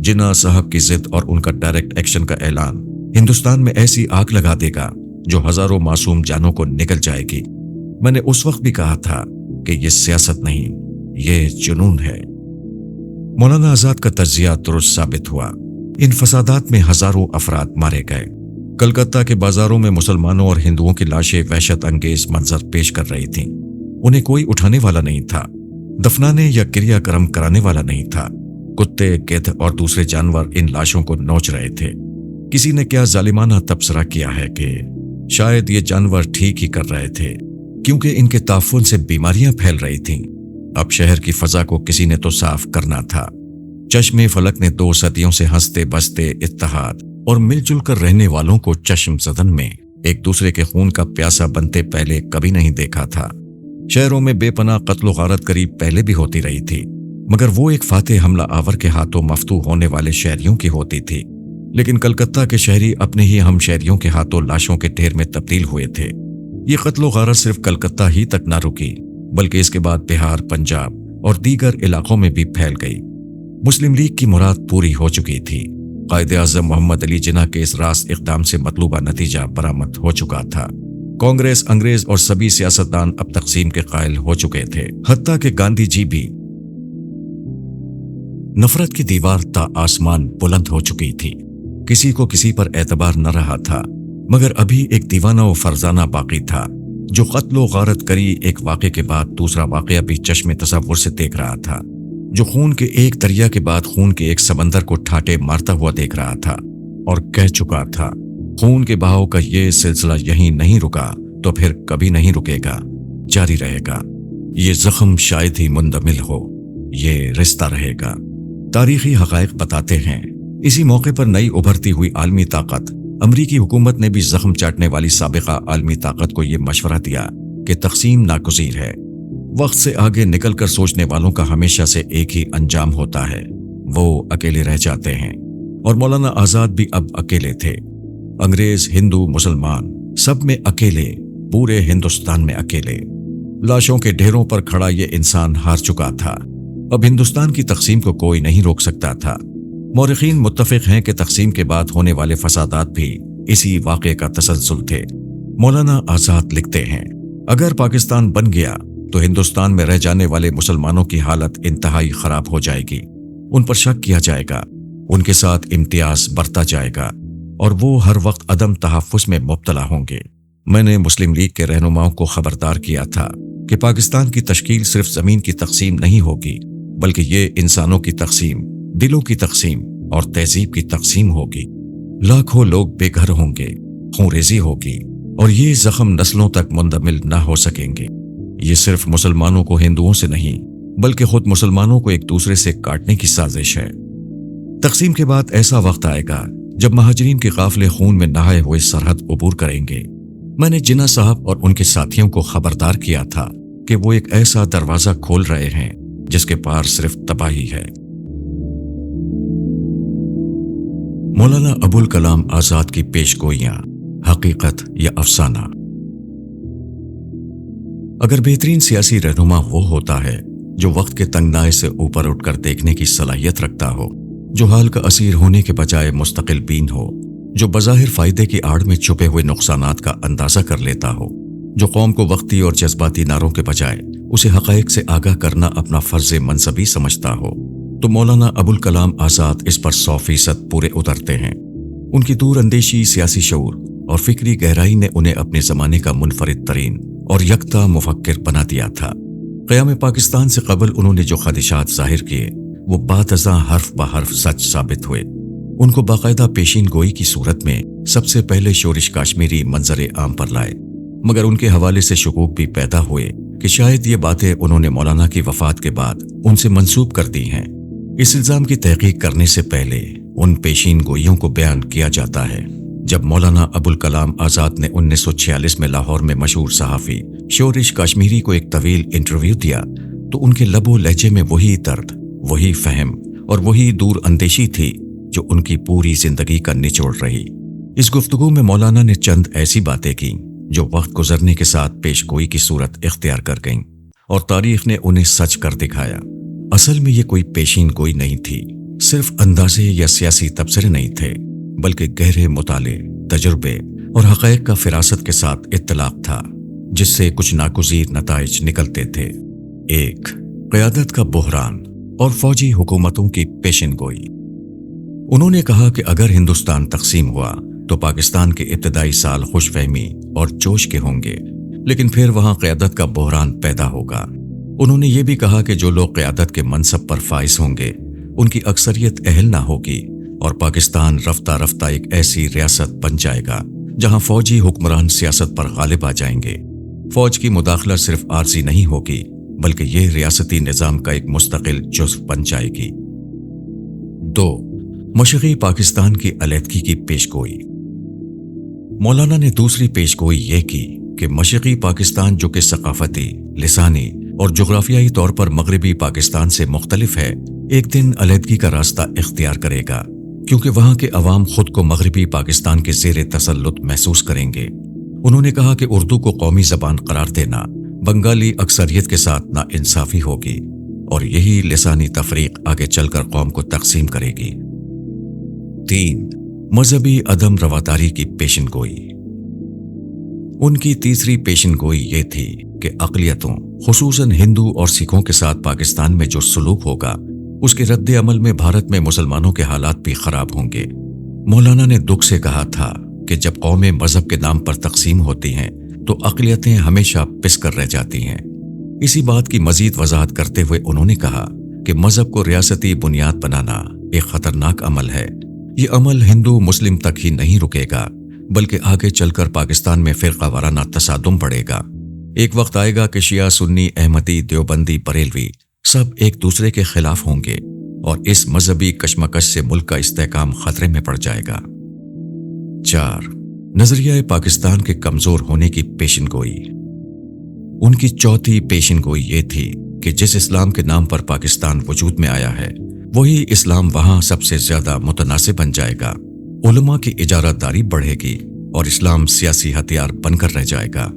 جناح صاحب کی ضد اور ان کا ڈائریکٹ ایکشن کا اعلان ہندوستان میں ایسی آگ لگا دے گا جو ہزاروں معصوم جانوں کو نگل جائے گی۔ میں نے اس وقت بھی کہا تھا کہ یہ سیاست نہیں، یہ جنون ہے۔ مولانا آزاد کا تجزیہ درست ثابت ہوا۔ ان فسادات میں ہزاروں افراد مارے گئے۔ کلکتہ کے بازاروں میں مسلمانوں اور ہندوؤں کی لاشیں وحشت انگیز منظر پیش کر رہی تھیں۔ انہیں کوئی اٹھانے والا نہیں تھا، دفنانے یا کریا کرم کرانے والا نہیں تھا۔ کتے، گدھ اور دوسرے جانور ان لاشوں کو نوچ رہے تھے۔ کسی نے کیا ظالمانہ تبصرہ کیا ہے کہ شاید یہ جانور ٹھیک ہی کر رہے تھے، کیونکہ ان کے تعفن سے بیماریاں پھیل رہی تھیں۔ اب شہر کی فضا کو کسی نے تو صاف کرنا تھا۔ چشم فلک نے 2 صدیوں سے ہنستے بستے اتحاد اور مل جل کر رہنے والوں کو چشم زدن میں ایک دوسرے کے خون کا پیاسا بنتے پہلے کبھی نہیں دیکھا تھا۔ شہروں میں بے پناہ قتل و غارت قریب پہلے بھی ہوتی رہی تھی، مگر وہ ایک فاتح حملہ آور کے ہاتھوں مفتوح ہونے والے شہریوں کی ہوتی تھی۔ لیکن کلکتہ کے شہری اپنے ہی ہم شہریوں کے ہاتھوں لاشوں کے ڈھیر میں تبدیل ہوئے تھے۔ یہ قتل و غارت صرف کلکتہ ہی تک نہ رکی، بلکہ اس کے بعد بہار، پنجاب اور دیگر علاقوں میں بھی پھیل گئی۔ مسلم لیگ کی مراد پوری ہو چکی تھی۔ قائد اعظم محمد علی جناح کے اس راست اقدام سے مطلوبہ نتیجہ برآمد ہو چکا تھا۔ کانگریس، انگریز اور سبھی سیاستدان اب تقسیم کے قائل ہو چکے تھے، حتیٰ کہ گاندھی جی بھی۔ نفرت کی دیوار تا آسمان بلند ہو چکی تھی۔ کسی کو کسی پر اعتبار نہ رہا تھا، مگر ابھی ایک دیوانہ و فرزانہ باقی تھا جو قتل و غارت کری ایک واقعے کے بعد دوسرا واقعہ بھی چشم تصور سے دیکھ رہا تھا، جو خون کے ایک دریا کے بعد خون کے ایک سمندر کو ٹھاٹے مارتا ہوا دیکھ رہا تھا اور کہہ چکا تھا، خون کے بہاؤ کا یہ سلسلہ یہیں نہیں رکا تو پھر کبھی نہیں رکے گا، جاری رہے گا۔ یہ زخم شاید ہی مندمل ہو، یہ رشتہ رہے گا۔ تاریخی حقائق بتاتے ہیں، اسی موقع پر نئی ابھرتی ہوئی عالمی طاقت امریکی حکومت نے بھی زخم چاٹنے والی سابقہ عالمی طاقت کو یہ مشورہ دیا کہ تقسیم ناگزیر ہے۔ وقت سے آگے نکل کر سوچنے والوں کا ہمیشہ سے ایک ہی انجام ہوتا ہے، وہ اکیلے رہ جاتے ہیں۔ اور مولانا آزاد بھی اب اکیلے تھے۔ انگریز، ہندو، مسلمان، سب میں اکیلے، پورے ہندوستان میں اکیلے۔ لاشوں کے ڈھیروں پر کھڑا یہ انسان ہار چکا تھا۔ اب ہندوستان کی تقسیم کو کوئی نہیں روک سکتا تھا۔ مورخین متفق ہیں کہ تقسیم کے بعد ہونے والے فسادات بھی اسی واقعے کا تسلسل تھے۔ مولانا آزاد لکھتے ہیں، اگر پاکستان بن گیا تو ہندوستان میں رہ جانے والے مسلمانوں کی حالت انتہائی خراب ہو جائے گی۔ ان پر شک کیا جائے گا، ان کے ساتھ امتیاز برتا جائے گا اور وہ ہر وقت عدم تحفظ میں مبتلا ہوں گے۔ میں نے مسلم لیگ کے رہنماؤں کو خبردار کیا تھا کہ پاکستان کی تشکیل صرف زمین کی تقسیم نہیں ہوگی، بلکہ یہ انسانوں کی تقسیم، دلوں کی تقسیم اور تہذیب کی تقسیم ہوگی۔ لاکھوں لوگ بے گھر ہوں گے، خون ریزی ہوگی اور یہ زخم نسلوں تک منتقل نہ ہو سکیں گے۔ یہ صرف مسلمانوں کو ہندوؤں سے نہیں، بلکہ خود مسلمانوں کو ایک دوسرے سے کاٹنے کی سازش ہے۔ تقسیم کے بعد ایسا وقت آئے گا جب مہاجرین کے قافلے خون میں نہائے ہوئے سرحد عبور کریں گے۔ میں نے جناح صاحب اور ان کے ساتھیوں کو خبردار کیا تھا کہ وہ ایک ایسا دروازہ کھول رہے ہیں جس کے پار صرف تباہی ہے۔ مولانا ابوالکلام آزاد کی پیش گوئیاں، حقیقت یا افسانہ۔ اگر بہترین سیاسی رہنما وہ ہوتا ہے جو وقت کے تنگنائے سے اوپر اٹھ کر دیکھنے کی صلاحیت رکھتا ہو، جو حال کا اسیر ہونے کے بجائے مستقل بین ہو، جو بظاہر فائدے کی آڑ میں چھپے ہوئے نقصانات کا اندازہ کر لیتا ہو، جو قوم کو وقتی اور جذباتی نعروں کے بجائے اسے حقائق سے آگاہ کرنا اپنا فرض منصبی سمجھتا ہو، تو مولانا ابوالکلام آزاد اس پر 100% پورے اترتے ہیں۔ ان کی دور اندیشی، سیاسی شعور اور فکری گہرائی نے انہیں اپنے زمانے کا منفرد ترین اور یکتا مفکر بنا دیا تھا۔ قیام پاکستان سے قبل انہوں نے جو خدشات ظاہر کیے وہ باتزاں حرف بحرف سچ ثابت ہوئے۔ ان کو باقاعدہ پیشین گوئی کی صورت میں سب سے پہلے شورش کاشمیری منظر عام پر لائے، مگر ان کے حوالے سے شکوک بھی پیدا ہوئے کہ شاید یہ باتیں انہوں نے مولانا کی وفات کے بعد ان سے منسوب کر دی ہیں۔ اس الزام کی تحقیق کرنے سے پہلے ان پیشین گوئیوں کو بیان کیا جاتا ہے۔ جب مولانا ابوالکلام آزاد نے 1946 میں لاہور میں مشہور صحافی شورش کاشمیری کو ایک طویل انٹرویو دیا تو ان کے لب و لہجے میں وہی درد، وہی فہم اور وہی دور اندیشی تھی جو ان کی پوری زندگی کا نچوڑ رہی۔ اس گفتگو میں مولانا نے چند ایسی باتیں کی جو وقت گزرنے کے ساتھ پیش گوئی کی صورت اختیار کر گئیں اور تاریخ نے انہیں سچ کر دکھایا۔ اصل میں یہ کوئی پیشین گوئی نہیں تھی، صرف اندازے یا سیاسی تبصرے نہیں تھے، بلکہ گہرے مطالعے، تجربے اور حقائق کا فراست کے ساتھ اطلاق تھا، جس سے کچھ ناگزیر نتائج نکلتے تھے۔ 1. قیادت کا بحران اور فوجی حکومتوں کی پیشین گوئی۔ انہوں نے کہا کہ اگر ہندوستان تقسیم ہوا تو پاکستان کے ابتدائی سال خوش فہمی اور جوش کے ہوں گے، لیکن پھر وہاں قیادت کا بحران پیدا ہوگا۔ انہوں نے یہ بھی کہا کہ جو لوگ قیادت کے منصب پر فائز ہوں گے ان کی اکثریت اہل نہ ہوگی اور پاکستان رفتہ رفتہ ایک ایسی ریاست بن جائے گا جہاں فوجی حکمران سیاست پر غالب آ جائیں گے۔ فوج کی مداخلت صرف عارضی نہیں ہوگی بلکہ یہ ریاستی نظام کا ایک مستقل جزو بن جائے گی۔ 2. مشرقی پاکستان کی علیحدگی کی پیش گوئی۔ مولانا نے دوسری پیش گوئی یہ کی کہ مشرقی پاکستان جو کہ ثقافتی، لسانی اور جغرافیائی طور پر مغربی پاکستان سے مختلف ہے، ایک دن علیحدگی کا راستہ اختیار کرے گا، کیونکہ وہاں کے عوام خود کو مغربی پاکستان کے زیر تسلط محسوس کریں گے۔ انہوں نے کہا کہ اردو کو قومی زبان قرار دینا بنگالی اکثریت کے ساتھ ناانصافی ہوگی اور یہی لسانی تفریق آگے چل کر قوم کو تقسیم کرے گی۔ 3. مذہبی عدم رواداری کی پیشن گوئی۔ ان کی تیسری پیشن گوئی یہ تھی کہ اقلیتوں خصوصاً ہندو اور سکھوں کے ساتھ پاکستان میں جو سلوک ہوگا اس کے رد عمل میں بھارت میں مسلمانوں کے حالات بھی خراب ہوں گے۔ مولانا نے دکھ سے کہا تھا کہ جب قومیں مذہب کے نام پر تقسیم ہوتی ہیں تو اقلیتیں ہمیشہ پس کر رہ جاتی ہیں۔ اسی بات کی مزید وضاحت کرتے ہوئے انہوں نے کہا کہ مذہب کو ریاستی بنیاد بنانا ایک خطرناک عمل ہے۔ یہ عمل ہندو مسلم تک ہی نہیں رکے گا بلکہ آگے چل کر پاکستان میں فرقہ وارانہ تصادم بڑھے گا۔ ایک وقت آئے گا کہ شیعہ، سنی، احمدی، دیوبندی، بریلوی سب ایک دوسرے کے خلاف ہوں گے اور اس مذہبی کشمکش سے ملک کا استحکام خطرے میں پڑ جائے گا۔ 4. نظریہ پاکستان کے کمزور ہونے کی پیشن گوئی۔ ان کی چوتھی پیشن گوئی یہ تھی کہ جس اسلام کے نام پر پاکستان وجود میں آیا ہے وہی اسلام وہاں سب سے زیادہ متناسب بن جائے گا۔ علماء کی اجارت داری بڑھے گی اور اسلام سیاسی ہتھیار بن کر رہ جائے گا،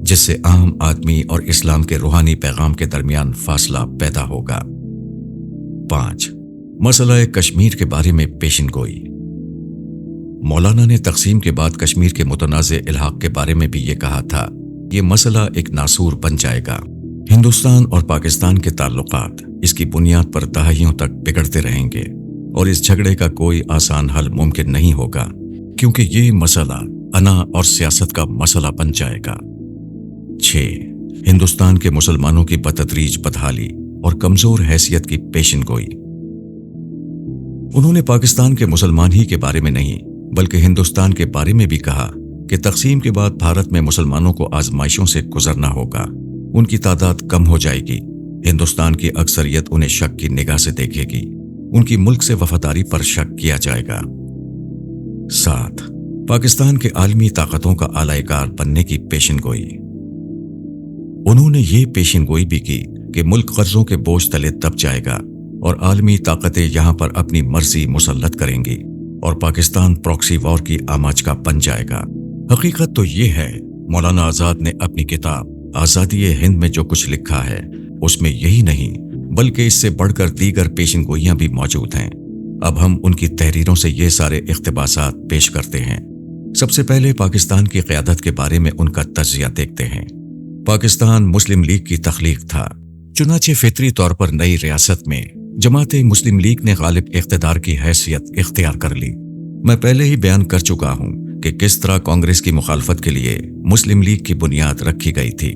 جس سے عام آدمی اور اسلام کے روحانی پیغام کے درمیان فاصلہ پیدا ہوگا۔ 5. مسئلہ کشمیر کے بارے میں پیشن گوئی۔ مولانا نے تقسیم کے بعد کشمیر کے متنازع الحاق کے بارے میں بھی یہ کہا تھا، یہ مسئلہ ایک ناسور بن جائے گا۔ ہندوستان اور پاکستان کے تعلقات اس کی بنیاد پر دہائیوں تک بگڑتے رہیں گے اور اس جھگڑے کا کوئی آسان حل ممکن نہیں ہوگا، کیونکہ یہ مسئلہ انا اور سیاست کا مسئلہ بن جائے گا۔ 6. ہندوستان کے مسلمانوں کی بتدریج بدحالی اور کمزور حیثیت کی پیشن گوئی۔ انہوں نے پاکستان کے مسلمان ہی کے بارے میں نہیں بلکہ ہندوستان کے بارے میں بھی کہا کہ تقسیم کے بعد بھارت میں مسلمانوں کو آزمائشوں سے گزرنا ہوگا، ان کی تعداد کم ہو جائے گی، ہندوستان کی اکثریت انہیں شک کی نگاہ سے دیکھے گی، ان کی ملک سے وفاداری پر شک کیا جائے گا۔ 7. پاکستان کے عالمی طاقتوں کا اعلی کار بننے کی پیشن گوئی۔ انہوں نے یہ پیشن گوئی بھی کی کہ ملک قرضوں کے بوجھ تلے دب جائے گا اور عالمی طاقتیں یہاں پر اپنی مرضی مسلط کریں گی اور پاکستان پراکسی وار کی آماج کا بن جائے گا۔ حقیقت تو یہ ہے، مولانا آزاد نے اپنی کتاب آزادی ہند میں جو کچھ لکھا ہے اس میں یہی نہیں بلکہ اس سے بڑھ کر دیگر پیشن گوئیاں بھی موجود ہیں۔ اب ہم ان کی تحریروں سے یہ سارے اقتباسات پیش کرتے ہیں۔ سب سے پہلے پاکستان کی قیادت کے بارے میں ان کا تجزیہ دیکھتے ہیں۔ پاکستان مسلم لیگ کی تخلیق تھا، چنانچہ فطری طور پر نئی ریاست میں جماعت مسلم لیگ نے غالب اقتدار کی حیثیت اختیار کر لی۔ میں پہلے ہی بیان کر چکا ہوں کہ کس طرح کانگریس کی مخالفت کے لیے مسلم لیگ کی بنیاد رکھی گئی تھی۔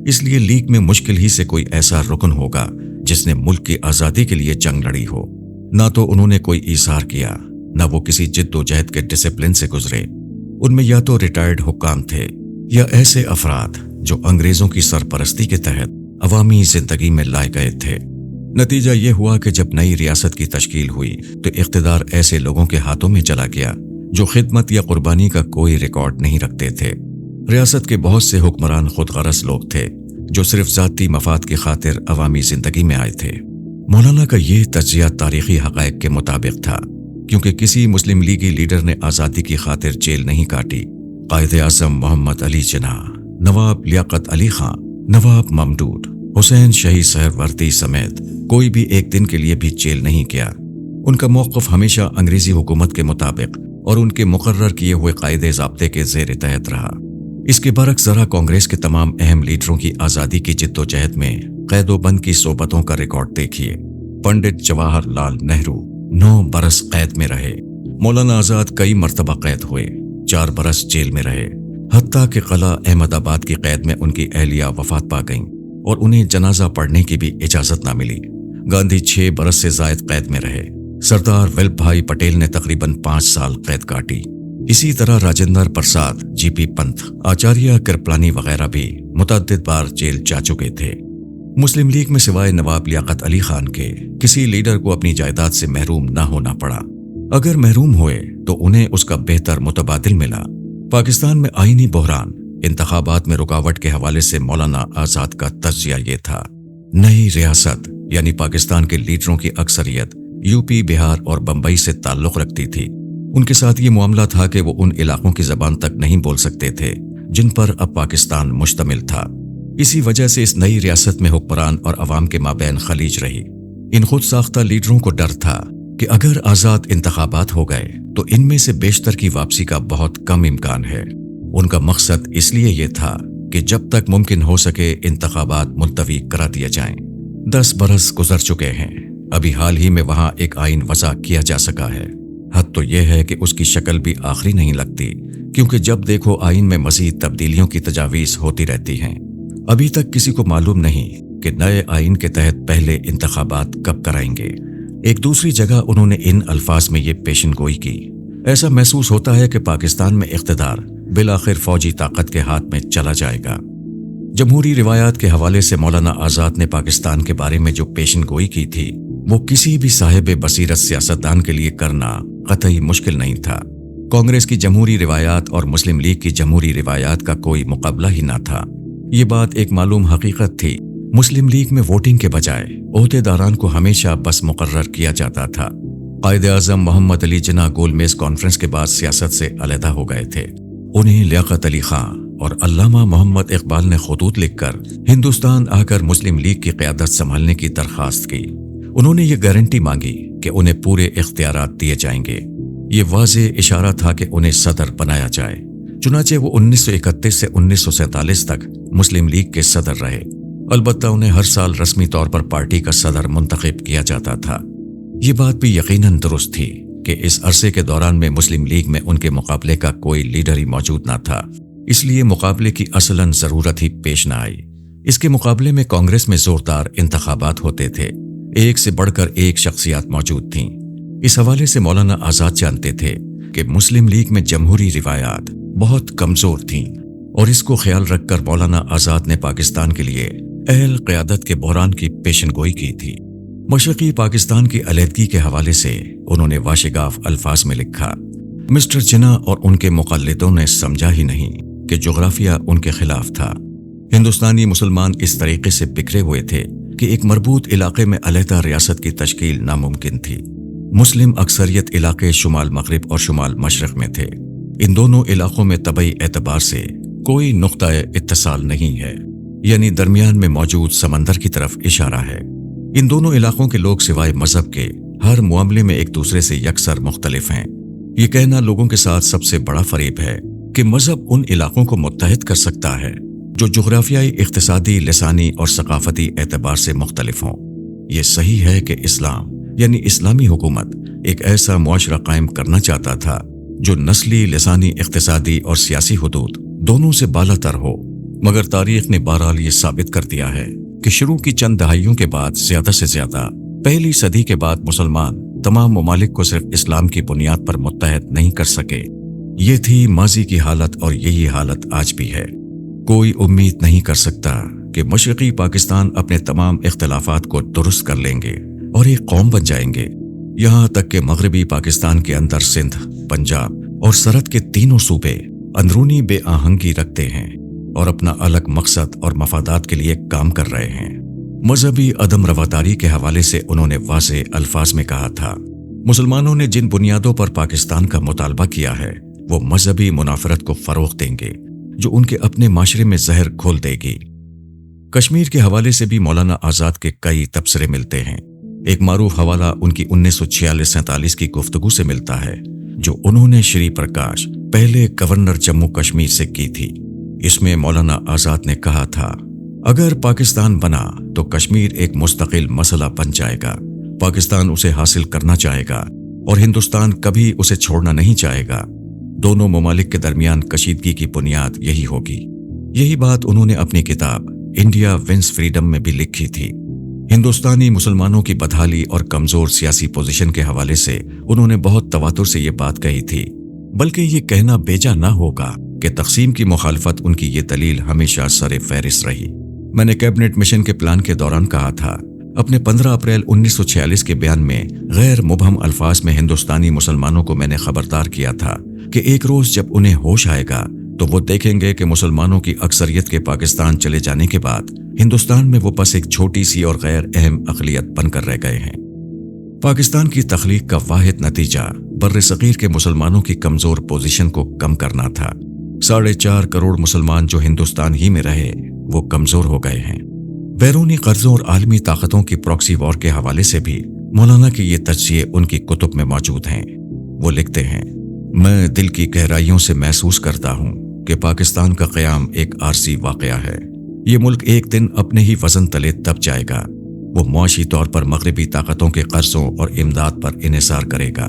اس لیے لیگ میں مشکل ہی سے کوئی ایسا رکن ہوگا جس نے ملک کی آزادی کے لیے جنگ لڑی ہو۔ نہ تو انہوں نے کوئی ایثار کیا، نہ وہ کسی جد و جہد کے ڈسپلن سے گزرے۔ ان میں یا تو ریٹائرڈ حکام تھے یا ایسے افراد جو انگریزوں کی سرپرستی کے تحت عوامی زندگی میں لائے گئے تھے۔ نتیجہ یہ ہوا کہ جب نئی ریاست کی تشکیل ہوئی تو اقتدار ایسے لوگوں کے ہاتھوں میں چلا گیا جو خدمت یا قربانی کا کوئی ریکارڈ نہیں رکھتے تھے۔ ریاست کے بہت سے حکمران خود غرض لوگ تھے جو صرف ذاتی مفاد کی خاطر عوامی زندگی میں آئے تھے۔ مولانا کا یہ تجزیہ تاریخی حقائق کے مطابق تھا، کیونکہ کسی مسلم لیگی لیڈر نے آزادی کی خاطر جیل نہیں کاٹی۔ قائد اعظم محمد علی جناح، نواب لیاقت علی خان، نواب ممدود، حسین شہید سہروردی سمیت کوئی بھی ایک دن کے لیے بھی جیل نہیں کیا۔ ان کا موقف ہمیشہ انگریزی حکومت کے مطابق اور ان کے مقرر کیے ہوئے قاعدے ضابطے کے زیر تحت رہا۔ اس کے برعکس ذرا کانگریس کے تمام اہم لیڈروں کی آزادی کی جد و جہد میں قید و بند کی صحبتوں کا ریکارڈ دیکھیے۔ پنڈت جواہر لال نہرو 9 برس قید میں رہے، مولانا آزاد کئی مرتبہ قید ہوئے، 4 برس جیل میں رہے، حتیٰ کہ قلعہ احمد آباد کی قید میں ان کی اہلیہ وفات پا گئیں اور انہیں جنازہ پڑھنے کی بھی اجازت نہ ملی۔ گاندھی 6 برس سے زائد قید میں رہے۔ سردار ولبھ بھائی پٹیل نے تقریباً 5 سال قید کاٹی۔ اسی طرح راجندر پرساد، جی پی پنت، آچاریہ کرپلانی وغیرہ بھی متعدد بار جیل جا چکے تھے۔ مسلم لیگ میں سوائے نواب لیاقت علی خان کے کسی لیڈر کو اپنی جائیداد سے محروم نہ ہونا پڑا۔ اگر محروم ہوئے تو انہیں اس کا بہتر متبادل ملا۔ پاکستان میں آئینی بحران، انتخابات میں رکاوٹ کے حوالے سے مولانا آزاد کا تجزیہ یہ تھا۔ نئی ریاست یعنی پاکستان کے لیڈروں کی اکثریت یو پی، بہار اور بمبئی سے تعلق رکھتی تھی۔ ان کے ساتھ یہ معاملہ تھا کہ وہ ان علاقوں کی زبان تک نہیں بول سکتے تھے جن پر اب پاکستان مشتمل تھا۔ اسی وجہ سے اس نئی ریاست میں حکمران اور عوام کے مابین خلیج رہی۔ ان خود ساختہ لیڈروں کو ڈر تھا کہ اگر آزاد انتخابات ہو گئے تو ان میں سے بیشتر کی واپسی کا بہت کم امکان ہے۔ ان کا مقصد اس لیے یہ تھا کہ جب تک ممکن ہو سکے انتخابات ملتوی کرا دیے جائیں۔ 10 برس گزر چکے ہیں، ابھی حال ہی میں وہاں ایک آئین وضع کیا جا سکا ہے۔ حد تو یہ ہے کہ اس کی شکل بھی آخری نہیں لگتی، کیونکہ جب دیکھو آئین میں مزید تبدیلیوں کی تجاویز ہوتی رہتی ہیں۔ ابھی تک کسی کو معلوم نہیں کہ نئے آئین کے تحت پہلے انتخابات کب کرائیں گے۔ ایک دوسری جگہ انہوں نے ان الفاظ میں یہ پیشن گوئی کی، ایسا محسوس ہوتا ہے کہ پاکستان میں اقتدار بالآخر فوجی طاقت کے ہاتھ میں چلا جائے گا۔ جمہوری روایات کے حوالے سے مولانا آزاد نے پاکستان کے بارے میں جو پیشن گوئی کی تھی وہ کسی بھی صاحب بصیرت سیاستدان کے لیے کرنا قطعی مشکل نہیں تھا۔ کانگریس کی جمہوری روایات اور مسلم لیگ کی جمہوری روایات کا کوئی مقابلہ ہی نہ تھا۔ یہ بات ایک معلوم حقیقت تھی۔ مسلم لیگ میں ووٹنگ کے بجائے عہدیداران کو ہمیشہ بس مقرر کیا جاتا تھا۔ قائد اعظم محمد علی جناح گول میز کانفرنس کے بعد سیاست سے علیحدہ ہو گئے تھے۔ انہیں لیاقت علی خان اور علامہ محمد اقبال نے خطوط لکھ کر ہندوستان آ کر مسلم لیگ کی قیادت سنبھالنے کی درخواست کی۔ انہوں نے یہ گارنٹی مانگی کہ انہیں پورے اختیارات دیے جائیں گے۔ یہ واضح اشارہ تھا کہ انہیں صدر بنایا جائے۔ چنانچہ وہ 1931 سے 1947 تک مسلم لیگ کے صدر رہے۔ البتہ انہیں ہر سال رسمی طور پر پارٹی کا صدر منتخب کیا جاتا تھا۔ یہ بات بھی یقیناً درست تھی کہ اس عرصے کے دوران میں مسلم لیگ میں ان کے مقابلے کا کوئی لیڈر ہی موجود نہ تھا، اس لیے مقابلے کی اصلاً ضرورت ہی پیش نہ آئی۔ اس کے مقابلے میں کانگریس میں زوردار انتخابات ہوتے تھے، ایک سے بڑھ کر ایک شخصیات موجود تھیں۔ اس حوالے سے مولانا آزاد جانتے تھے کہ مسلم لیگ میں جمہوری روایات بہت کمزور تھیں، اور اس کو خیال رکھ کر مولانا آزاد نے پاکستان کے لیے اہل قیادت کے بحران کی پیشن گوئی کی تھی۔ مشرقی پاکستان کی علیحدگی کے حوالے سے انہوں نے واشگاف الفاظ میں لکھا، مسٹر جناح اور ان کے مقلدوں نے سمجھا ہی نہیں کہ جغرافیہ ان کے خلاف تھا۔ ہندوستانی مسلمان اس طریقے سے بکھرے ہوئے تھے کہ ایک مربوط علاقے میں علیحدہ ریاست کی تشکیل ناممکن تھی۔ مسلم اکثریت علاقے شمال مغرب اور شمال مشرق میں تھے۔ ان دونوں علاقوں میں طبعی اعتبار سے کوئی نقطہ اتصال نہیں ہے، یعنی درمیان میں موجود سمندر کی طرف اشارہ ہے۔ ان دونوں علاقوں کے لوگ سوائے مذہب کے ہر معاملے میں ایک دوسرے سے یکسر مختلف ہیں۔ یہ کہنا لوگوں کے ساتھ سب سے بڑا فریب ہے کہ مذہب ان علاقوں کو متحد کر سکتا ہے جو جغرافیائی، اقتصادی، لسانی اور ثقافتی اعتبار سے مختلف ہوں۔ یہ صحیح ہے کہ اسلام یعنی اسلامی حکومت ایک ایسا معاشرہ قائم کرنا چاہتا تھا جو نسلی، لسانی، اقتصادی اور سیاسی حدود دونوں سے بالا تر ہو۔ مگر تاریخ نے بہرحال یہ ثابت کر دیا ہے کہ شروع کی چند دہائیوں کے بعد زیادہ سے زیادہ پہلی صدی کے بعد مسلمان تمام ممالک کو صرف اسلام کی بنیاد پر متحد نہیں کر سکے۔ یہ تھی ماضی کی حالت اور یہی حالت آج بھی ہے۔ کوئی امید نہیں کر سکتا کہ مشرقی پاکستان اپنے تمام اختلافات کو درست کر لیں گے اور ایک قوم بن جائیں گے، یہاں تک کہ مغربی پاکستان کے اندر سندھ، پنجاب اور سرحد کے تینوں صوبے اندرونی بے آہنگی رکھتے ہیں اور اپنا الگ مقصد اور مفادات کے لیے کام کر رہے ہیں۔ مذہبی عدم رواداری کے حوالے سے انہوں نے واضح الفاظ میں کہا تھا، مسلمانوں نے جن بنیادوں پر پاکستان کا مطالبہ کیا ہے وہ مذہبی منافرت کو فروغ دیں گے جو ان کے اپنے معاشرے میں زہر گھول دے گی۔ کشمیر کے حوالے سے بھی مولانا آزاد کے کئی تبصرے ملتے ہیں۔ ایک معروف حوالہ ان کی 1946-47 کی گفتگو سے ملتا ہے جو انہوں نے شری پرکاش، پہلے گورنر جموں کشمیر سے کی تھی۔ اس میں مولانا آزاد نے کہا تھا، اگر پاکستان بنا تو کشمیر ایک مستقل مسئلہ بن جائے گا، پاکستان اسے حاصل کرنا چاہے گا اور ہندوستان کبھی اسے چھوڑنا نہیں چاہے گا۔ دونوں ممالک کے درمیان کشیدگی کی بنیاد یہی ہوگی۔ یہی بات انہوں نے اپنی کتاب انڈیا ونس فریڈم میں بھی لکھی تھی۔ ہندوستانی مسلمانوں کی بدحالی اور کمزور سیاسی پوزیشن کے حوالے سے انہوں نے بہت تواتر سے یہ بات کہی تھی، بلکہ یہ کہنا بیجا نہ ہوگا کہ تقسیم کی مخالفت ان کی یہ دلیل ہمیشہ سر فہرست رہی۔ میں نے کیبنٹ مشن کے پلان کے دوران کہا تھا، اپنے 15 اپریل 1946 کے بیان میں غیر مبہم الفاظ میں ہندوستانی مسلمانوں کو میں نے خبردار کیا تھا کہ ایک روز جب انہیں ہوش آئے گا تو وہ دیکھیں گے کہ مسلمانوں کی اکثریت کے پاکستان چلے جانے کے بعد ہندوستان میں وہ بس ایک چھوٹی سی اور غیر اہم اقلیت بن کر رہ گئے ہیں۔ پاکستان کی تخلیق کا واحد نتیجہ بر صغیر کے مسلمانوں کی کمزور پوزیشن کو کم کرنا تھا۔ 4.5 کروڑ مسلمان جو ہندوستان ہی میں رہے وہ کمزور ہو گئے ہیں۔ بیرونی قرضوں اور عالمی طاقتوں کی پراکسی وار کے حوالے سے بھی مولانا کے یہ تجزیے ان کی کتب میں موجود ہیں۔ وہ لکھتے ہیں، میں دل کی گہرائیوں سے محسوس کرتا ہوں کہ پاکستان کا قیام ایک عارضی واقعہ ہے۔ یہ ملک ایک دن اپنے ہی وزن تلے دب جائے گا۔ وہ معاشی طور پر مغربی طاقتوں کے قرضوں اور امداد پر انحصار کرے گا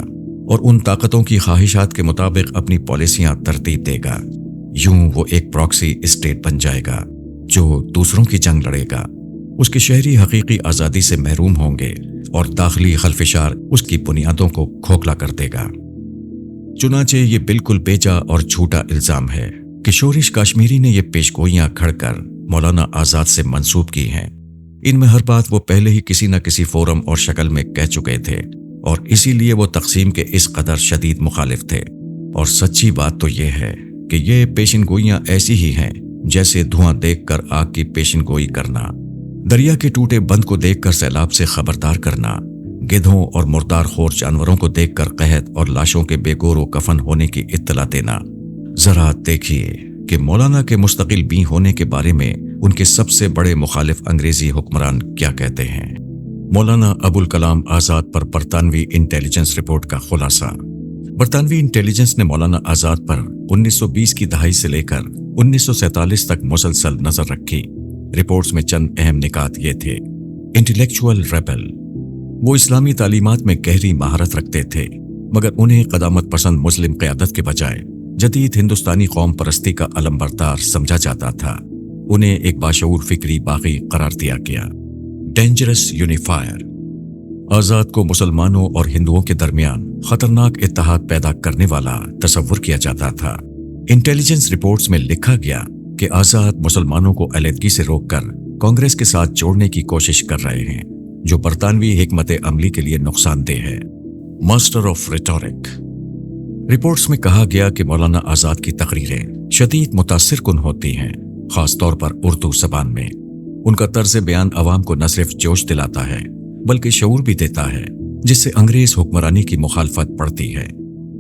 اور ان طاقتوں کی خواہشات کے مطابق اپنی پالیسیاں ترتیب دے گا۔ یوں وہ ایک پراکسی اسٹیٹ بن جائے گا جو دوسروں کی جنگ لڑے گا۔ اس کے شہری حقیقی آزادی سے محروم ہوں گے اور داخلی خلفشار اس کی بنیادوں کو کھوکھلا کر دے گا۔ چنانچہ یہ بالکل بیجا اور جھوٹا الزام ہے کہ شورش کاشمیری نے یہ پیشگوئیاں کھڑ کر مولانا آزاد سے منسوب کی ہیں۔ ان میں ہر بات وہ پہلے ہی کسی نہ کسی فورم اور شکل میں کہہ چکے تھے اور اسی لیے وہ تقسیم کے اس قدر شدید مخالف تھے۔ اور سچی بات تو یہ ہے کہ یہ پیشن گوئیاں ایسی ہی ہیں جیسے دھواں دیکھ کر آگ کی پیشن گوئی کرنا، دریا کے ٹوٹے بند کو دیکھ کر سیلاب سے خبردار کرنا، گدھوں اور مردار خور جانوروں کو دیکھ کر قحط اور لاشوں کے بے گور و کفن ہونے کی اطلاع دینا۔ ذرا دیکھیے کہ مولانا کے مستقل بھی ہونے کے بارے میں ان کے سب سے بڑے مخالف انگریزی حکمران کیا کہتے ہیں۔ مولانا ابوالکلام آزاد پر برطانوی انٹیلیجنس رپورٹ کا خلاصہ۔ برطانوی انٹیلیجنس نے مولانا آزاد پر 1920 کی دہائی سے لے کر 1947 تک مسلسل نظر رکھی۔ رپورٹس میں چند اہم نکات یہ تھے: انٹلیکچوئل ریبل، وہ اسلامی تعلیمات میں گہری مہارت رکھتے تھے مگر انہیں قدامت پسند مسلم قیادت کے بجائے جدید ہندوستانی قوم پرستی کا علم بردار سمجھا جاتا تھا۔ انہیں ایک باشعور فکری باغی قرار دیا گیا۔ ڈینجرس یونیفائر، آزاد کو مسلمانوں اور ہندوؤں کے درمیان خطرناک اتحاد پیدا کرنے والا تصور کیا جاتا تھا۔ انٹیلیجنس رپورٹس میں لکھا گیا کہ آزاد مسلمانوں کو علیحدگی سے روک کر کانگریس کے ساتھ جوڑنے کی کوشش کر رہے ہیں جو برطانوی حکمت عملی کے لیے نقصان دہ ہے۔ ماسٹر آف ریٹورک، رپورٹس میں کہا گیا کہ مولانا آزاد کی تقریریں شدید متاثر کن ہوتی ہیں، خاص طور پر اردو زبان میں۔ ان کا طرز بیان عوام کو نہ صرف جوش دلاتا ہے بلکہ شعور بھی دیتا ہے جس سے انگریز حکمرانی کی مخالفت پڑتی ہے۔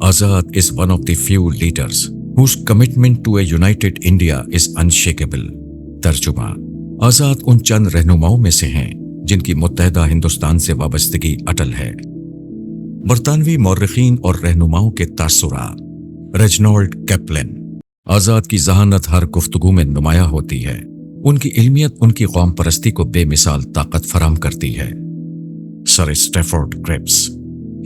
آزاد is one of the few leaders whose commitment to a united India is unshakable۔ ترجمہ: آزاد ان چند رہنماؤں میں سے ہیں جن کی متحدہ ہندوستان سے وابستگی اٹل ہے۔ برطانوی مورخین اور رہنماؤں کے تاثرات۔ ریجنالڈ کیپلن، آزاد کی ذہانت ہر گفتگو میں نمایاں ہوتی ہے۔ ان کی علمیت ان کی قوم پرستی کو بے مثال طاقت فراہم کرتی ہے۔ سر اسٹیفورڈ کرپس،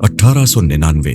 1899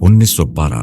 1912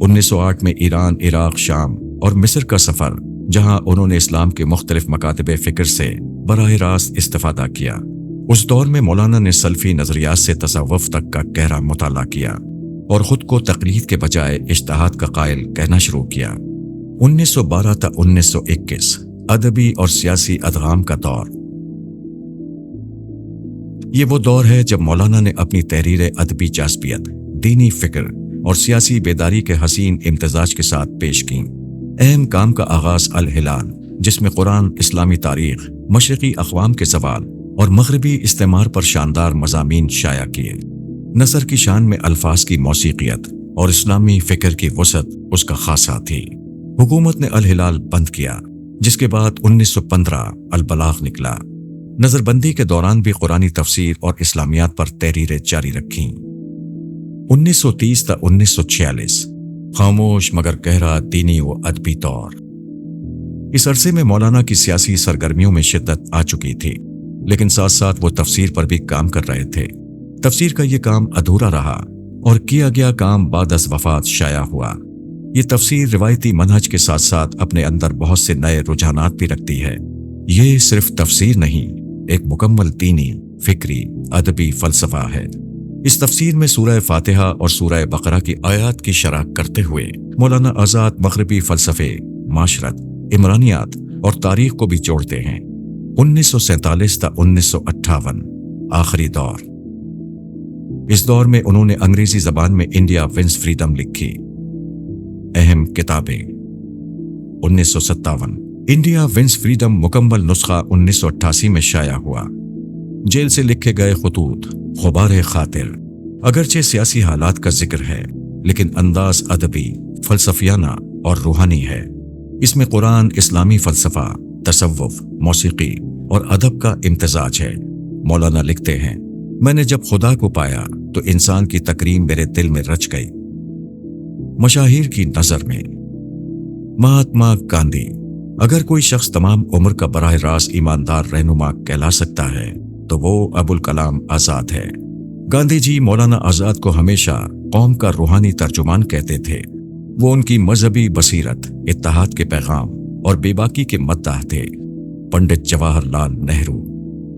1908 میں ایران، عراق، شام اور مصر کا سفر، جہاں انہوں نے اسلام کے مختلف مکاتب فکر سے براہ راست استفادہ کیا۔ اس دور میں مولانا نے سلفی نظریات سے تصوف تک کا گہرا مطالعہ کیا اور خود کو تقلید کے بجائے اجتہاد کا قائل کہنا شروع کیا۔ 1912 تا 1921 ادبی اور سیاسی ادغام کا دور۔ یہ وہ دور ہے جب مولانا نے اپنی تحریر ادبی جاذبیت، دینی فکر اور سیاسی بیداری کے حسین امتزاج کے ساتھ پیش کی۔ اہم کام کا آغاز الہلال، جس میں قرآن، اسلامی تاریخ، مشرقی اقوام کے زوال اور مغربی استعمار پر شاندار مضامین شائع کیے۔ نثر کی شان میں الفاظ کی موسیقیت اور اسلامی فکر کی وسعت اس کا خاصہ تھی۔ حکومت نے الہلال بند کیا، جس کے بعد 1915 البلاغ نکلا۔ نظر بندی کے دوران بھی قرآنی تفسیر اور اسلامیات پر تحریریں جاری رکھیں۔ 1930 تا 1946 خاموش مگر گہرا دینی و ادبی دور۔ اس عرصے میں مولانا کی سیاسی سرگرمیوں میں شدت آ چکی تھی، لیکن ساتھ ساتھ وہ تفسیر پر بھی کام کر رہے تھے۔ تفسیر کا یہ کام ادھورا رہا اور کیا گیا کام بعد از وفات شائع ہوا۔ یہ تفسیر روایتی منہج کے ساتھ ساتھ اپنے اندر بہت سے نئے رجحانات بھی رکھتی ہے۔ یہ صرف تفسیر نہیں، ایک مکمل دینی، فکری، ادبی فلسفہ ہے۔ اس تفسیر میں سورہ فاتحہ اور سورہ بقرہ کی آیات کی شرح کرتے ہوئے مولانا آزاد مغربی فلسفے، معاشرت، عمرانیات اور تاریخ کو بھی جوڑتے ہیں۔ 1947 تا 1958 آخری دور۔ اس دور میں انہوں نے انگریزی زبان میں انڈیا ونز فریڈم لکھی۔ اہم کتابیں: 1957 انڈیا ونز فریڈم مکمل نسخہ 1988 میں شائع ہوا۔ جیل سے لکھے گئے خطوط، غبار خاطر۔ اگرچہ سیاسی حالات کا ذکر ہے، لیکن انداز ادبی، فلسفیانہ اور روحانی ہے۔ اس میں قرآن، اسلامی فلسفہ، تصوف، موسیقی اور ادب کا امتزاج ہے۔ مولانا لکھتے ہیں، میں نے جب خدا کو پایا تو انسان کی تکریم میرے دل میں رچ گئی۔ مشاہیر کی نظر میں مہاتما گاندھی، اگر کوئی شخص تمام عمر کا براہ راست ایماندار رہنما کہلا سکتا ہے تو وہ ابوالکلام آزاد ہے۔ گاندھی جی مولانا آزاد کو ہمیشہ قوم کا روحانی ترجمان کہتے تھے۔ وہ ان کی مذہبی بصیرت، اتحاد کے پیغام اور بے باکی کے مداح تھے۔ پنڈت جواہر لال نہرو،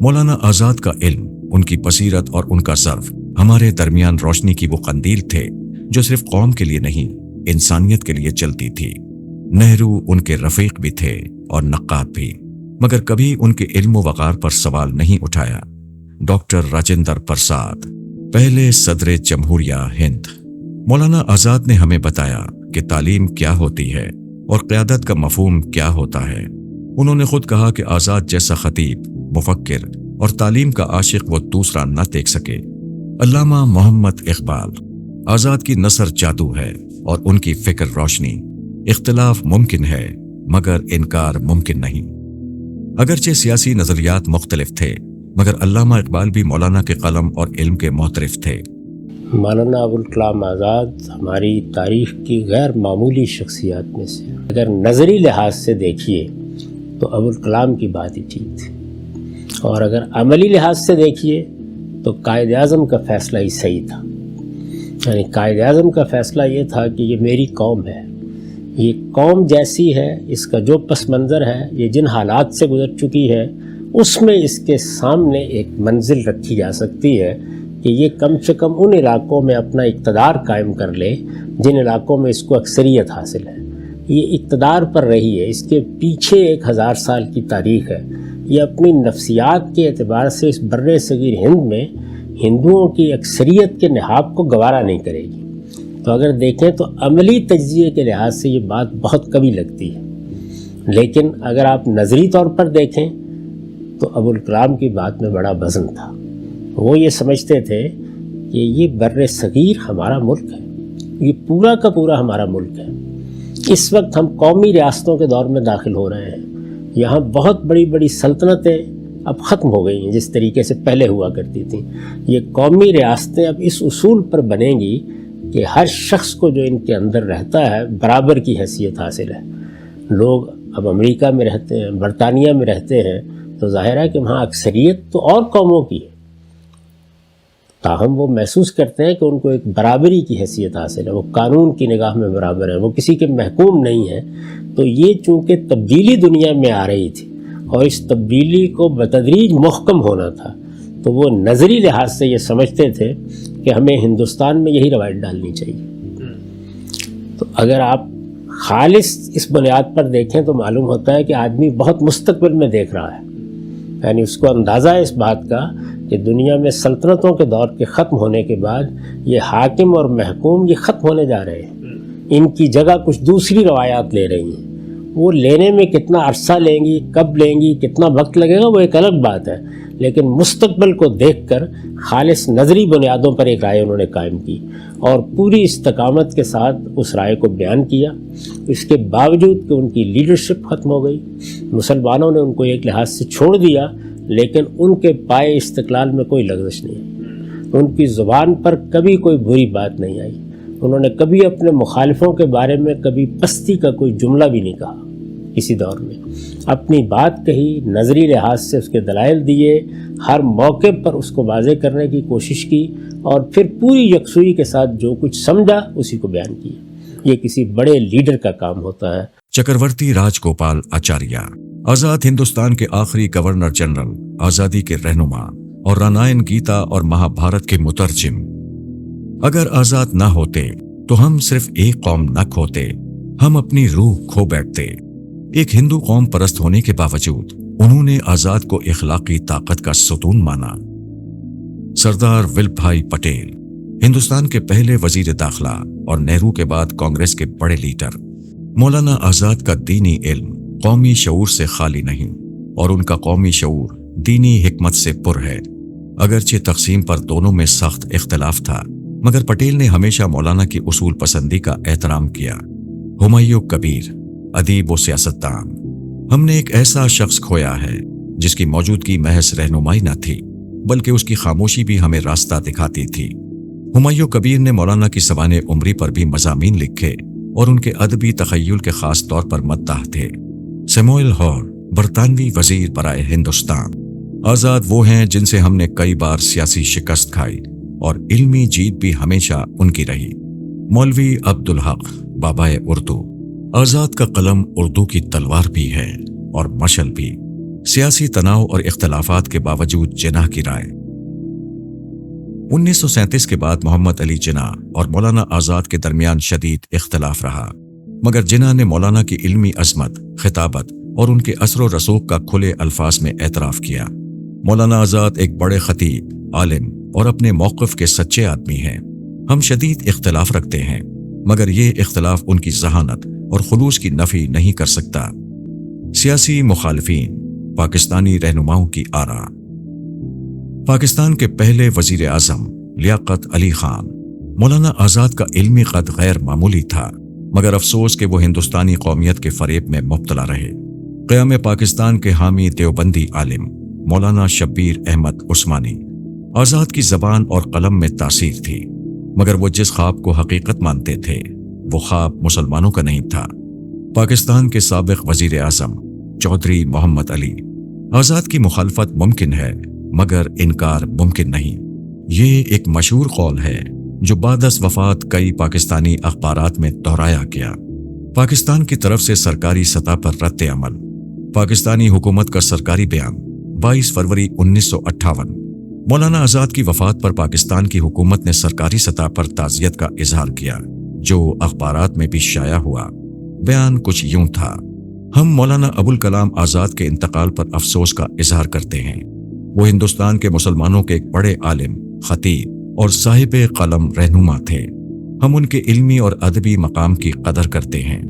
مولانا آزاد کا علم، ان کی بصیرت اور ان کا ظرف ہمارے درمیان روشنی کی وہ قندیل تھے جو صرف قوم کے لیے نہیں، انسانیت کے لیے چلتی تھی۔ نہرو ان کے رفیق بھی تھے اور نقاد بھی، مگر کبھی ان کے علم و وقار پر سوال نہیں اٹھایا۔ ڈاکٹر راجندر پرساد، پہلے صدر جمہوریہ ہند۔ مولانا آزاد نے ہمیں بتایا کہ تعلیم کیا ہوتی ہے اور قیادت کا مفہوم کیا ہوتا ہے۔ انہوں نے خود کہا کہ آزاد جیسا خطیب، مفکر اور تعلیم کا عاشق وہ دوسرا نہ دیکھ سکے۔ علامہ محمد اقبال، آزاد کی نثر جادو ہے اور ان کی فکر روشنی۔ اختلاف ممکن ہے مگر انکار ممکن نہیں۔ اگرچہ سیاسی نظریات مختلف تھے، مگر علامہ اقبال بھی مولانا کے قلم اور علم کے محترف تھے۔ مولانا ابوالکلام آزاد ہماری تاریخ کی غیر معمولی شخصیات میں سے، اگر نظری لحاظ سے دیکھیے تو ابوالکلام کی بات ہی ٹھیک تھی، اور اگر عملی لحاظ سے دیکھیے تو قائد اعظم کا فیصلہ ہی صحیح تھا۔ یعنی قائد اعظم کا فیصلہ یہ تھا کہ یہ میری قوم ہے، یہ قوم جیسی ہے، اس کا جو پس منظر ہے، یہ جن حالات سے گزر چکی ہے، اس میں اس کے سامنے ایک منزل رکھی جا سکتی ہے کہ یہ کم سے کم ان علاقوں میں اپنا اقتدار قائم کر لے جن علاقوں میں اس کو اکثریت حاصل ہے۔ یہ اقتدار پر رہی ہے، اس کے پیچھے 1000 سال کی تاریخ ہے۔ یہ اپنی نفسیات کے اعتبار سے اس بر صغیر ہند میں ہندوؤں کی اکثریت کے نہاد کو گوارا نہیں کرے گی۔ تو اگر دیکھیں تو عملی تجزیے کے لحاظ سے یہ بات بہت کبھی لگتی ہے، لیکن اگر آپ نظری طور پر دیکھیں تو ابوالکلام کی بات میں بڑا وزن تھا۔ وہ یہ سمجھتے تھے کہ یہ بر صغیر ہمارا ملک ہے، یہ پورا کا پورا ہمارا ملک ہے۔ اس وقت ہم قومی ریاستوں کے دور میں داخل ہو رہے ہیں۔ یہاں بہت بڑی بڑی سلطنتیں اب ختم ہو گئی ہیں جس طریقے سے پہلے ہوا کرتی تھیں۔ یہ قومی ریاستیں اب اس اصول پر بنیں گی کہ ہر شخص کو جو ان کے اندر رہتا ہے برابر کی حیثیت حاصل ہے۔ لوگ اب امریکہ میں رہتے ہیں، برطانیہ میں رہتے ہیں، تو ظاہر ہے کہ وہاں اکثریت تو اور قوموں کی ہے۔ تاہم وہ محسوس کرتے ہیں کہ ان کو ایک برابری کی حیثیت حاصل ہے، وہ قانون کی نگاہ میں برابر ہیں، وہ کسی کے محکوم نہیں ہیں۔ تو یہ چونکہ تبدیلی دنیا میں آ رہی تھی اور اس تبدیلی کو بتدریج محکم ہونا تھا، تو وہ نظری لحاظ سے یہ سمجھتے تھے کہ ہمیں ہندوستان میں یہی روایت ڈالنی چاہیے۔ تو اگر آپ خالص اس بنیاد پر دیکھیں تو معلوم ہوتا ہے کہ آدمی بہت مستقبل میں دیکھ رہا ہے، یعنی اس کو اندازہ ہے اس بات کا کہ دنیا میں سلطنتوں کے دور کے ختم ہونے کے بعد یہ حاکم اور محکوم یہ ختم ہونے جا رہے ہیں، ان کی جگہ کچھ دوسری روایات لے رہی ہیں۔ وہ لینے میں کتنا عرصہ لیں گی، کب لیں گی، کتنا وقت لگے گا، وہ ایک الگ بات ہے، لیکن مستقبل کو دیکھ کر خالص نظری بنیادوں پر ایک رائے انہوں نے قائم کی اور پوری استقامت کے ساتھ اس رائے کو بیان کیا۔ اس کے باوجود کہ ان کی لیڈرشپ ختم ہو گئی، مسلمانوں نے ان کو ایک لحاظ سے چھوڑ دیا، لیکن ان کے پائے استقلال میں کوئی لغزش نہیں آئی، ان کی زبان پر کبھی کوئی بری بات نہیں آئی، انہوں نے کبھی اپنے مخالفوں کے بارے میں کبھی پستی کا کوئی جملہ بھی نہیں کہا، کسی دور میں اپنی بات کہی، نظری لحاظ سے اس کے دلائل دیے، ہر موقع پر اس کو واضح کرنے کی کوشش کی اور پھر پوری یکسوئی کے ساتھ جو کچھ سمجھا اسی کو بیان کیا۔ یہ کسی بڑے لیڈر کا کام ہوتا ہے۔ چکرورتی راج گوپال آچاریہ، آزاد ہندوستان کے آخری گورنر جنرل، آزادی کے رہنما اور رانائن گیتا اور مہا بھارت کے مترجم۔ اگر آزاد نہ ہوتے تو ہم صرف ایک قوم نہ کھوتے، ہم اپنی روح کھو بیٹھتے۔ ایک ہندو قوم پرست ہونے کے باوجود انہوں نے آزاد کو اخلاقی طاقت کا ستون مانا۔ سردار ولبھ بھائی پٹیل، ہندوستان کے پہلے وزیر داخلہ اور نہرو کے بعد کانگریس کے بڑے لیڈر۔ مولانا آزاد کا دینی علم قومی شعور سے خالی نہیں اور ان کا قومی شعور دینی حکمت سے پر ہے۔ اگرچہ تقسیم پر دونوں میں سخت اختلاف تھا، مگر پٹیل نے ہمیشہ مولانا کی اصول پسندی کا احترام کیا۔ ہمایوں کبیر، ادیب و سیاستدان، ہم نے ایک ایسا شخص کھویا ہے جس کی موجودگی محض رہنمائی نہ تھی بلکہ اس کی خاموشی بھی ہمیں راستہ دکھاتی تھی۔ ہمایوں کبیر نے مولانا کی سوانح عمری پر بھی مضامین لکھے اور ان کے ادبی تخیل کے خاص طور پر مداح تھے۔ سیموئل ہور، برطانوی وزیر برائے ہندوستان، آزاد وہ ہیں جن سے ہم نے کئی بار سیاسی شکست کھائی اور علمی جیت بھی ہمیشہ ان کی رہی۔ مولوی عبدالحق، بابائے اردو، آزاد کا قلم اردو کی تلوار بھی ہے اور مشعل بھی، سیاسی تناؤ اور اختلافات کے باوجود جناح کی رائے۔ 1937 کے بعد محمد علی جناح اور مولانا آزاد کے درمیان شدید اختلاف رہا، مگر جناح نے مولانا کی علمی عظمت، خطابت اور ان کے اثر و رسوخ کا کھلے الفاظ میں اعتراف کیا۔ مولانا آزاد ایک بڑے خطیب، عالم اور اپنے موقف کے سچے آدمی ہیں۔ ہم شدید اختلاف رکھتے ہیں، مگر یہ اختلاف ان کی ذہانت اور خلوص کی نفی نہیں کر سکتا۔ سیاسی مخالفین، پاکستانی رہنماؤں کی آراء۔ پاکستان کے پہلے وزیر اعظم لیاقت علی خان، مولانا آزاد کا علمی قد غیر معمولی تھا، مگر افسوس کہ وہ ہندوستانی قومیت کے فریب میں مبتلا رہے۔ قیام پاکستان کے حامی دیوبندی عالم مولانا شبیر احمد عثمانی، آزاد کی زبان اور قلم میں تاثیر تھی، مگر وہ جس خواب کو حقیقت مانتے تھے وہ خواب مسلمانوں کا نہیں تھا۔ پاکستان کے سابق وزیر اعظم چودھری محمد علی، آزاد کی مخالفت ممکن ہے مگر انکار ممکن نہیں۔ یہ ایک مشہور قول ہے جو بعد از وفات کئی پاکستانی اخبارات میں دہرایا گیا۔ پاکستان کی طرف سے سرکاری سطح پر رد عمل۔ پاکستانی حکومت کا سرکاری بیان 22 فروری 1958۔ مولانا آزاد کی وفات پر پاکستان کی حکومت نے سرکاری سطح پر تعزیت کا اظہار کیا، جو اخبارات میں بھی شائع ہوا۔ بیان کچھ یوں تھا: ہم مولانا ابوالکلام آزاد کے انتقال پر افسوس کا اظہار کرتے ہیں۔ وہ ہندوستان کے مسلمانوں کے ایک بڑے عالم، خطیب اور صاحب قلم رہنما تھے۔ ہم ان کے علمی اور ادبی مقام کی قدر کرتے ہیں۔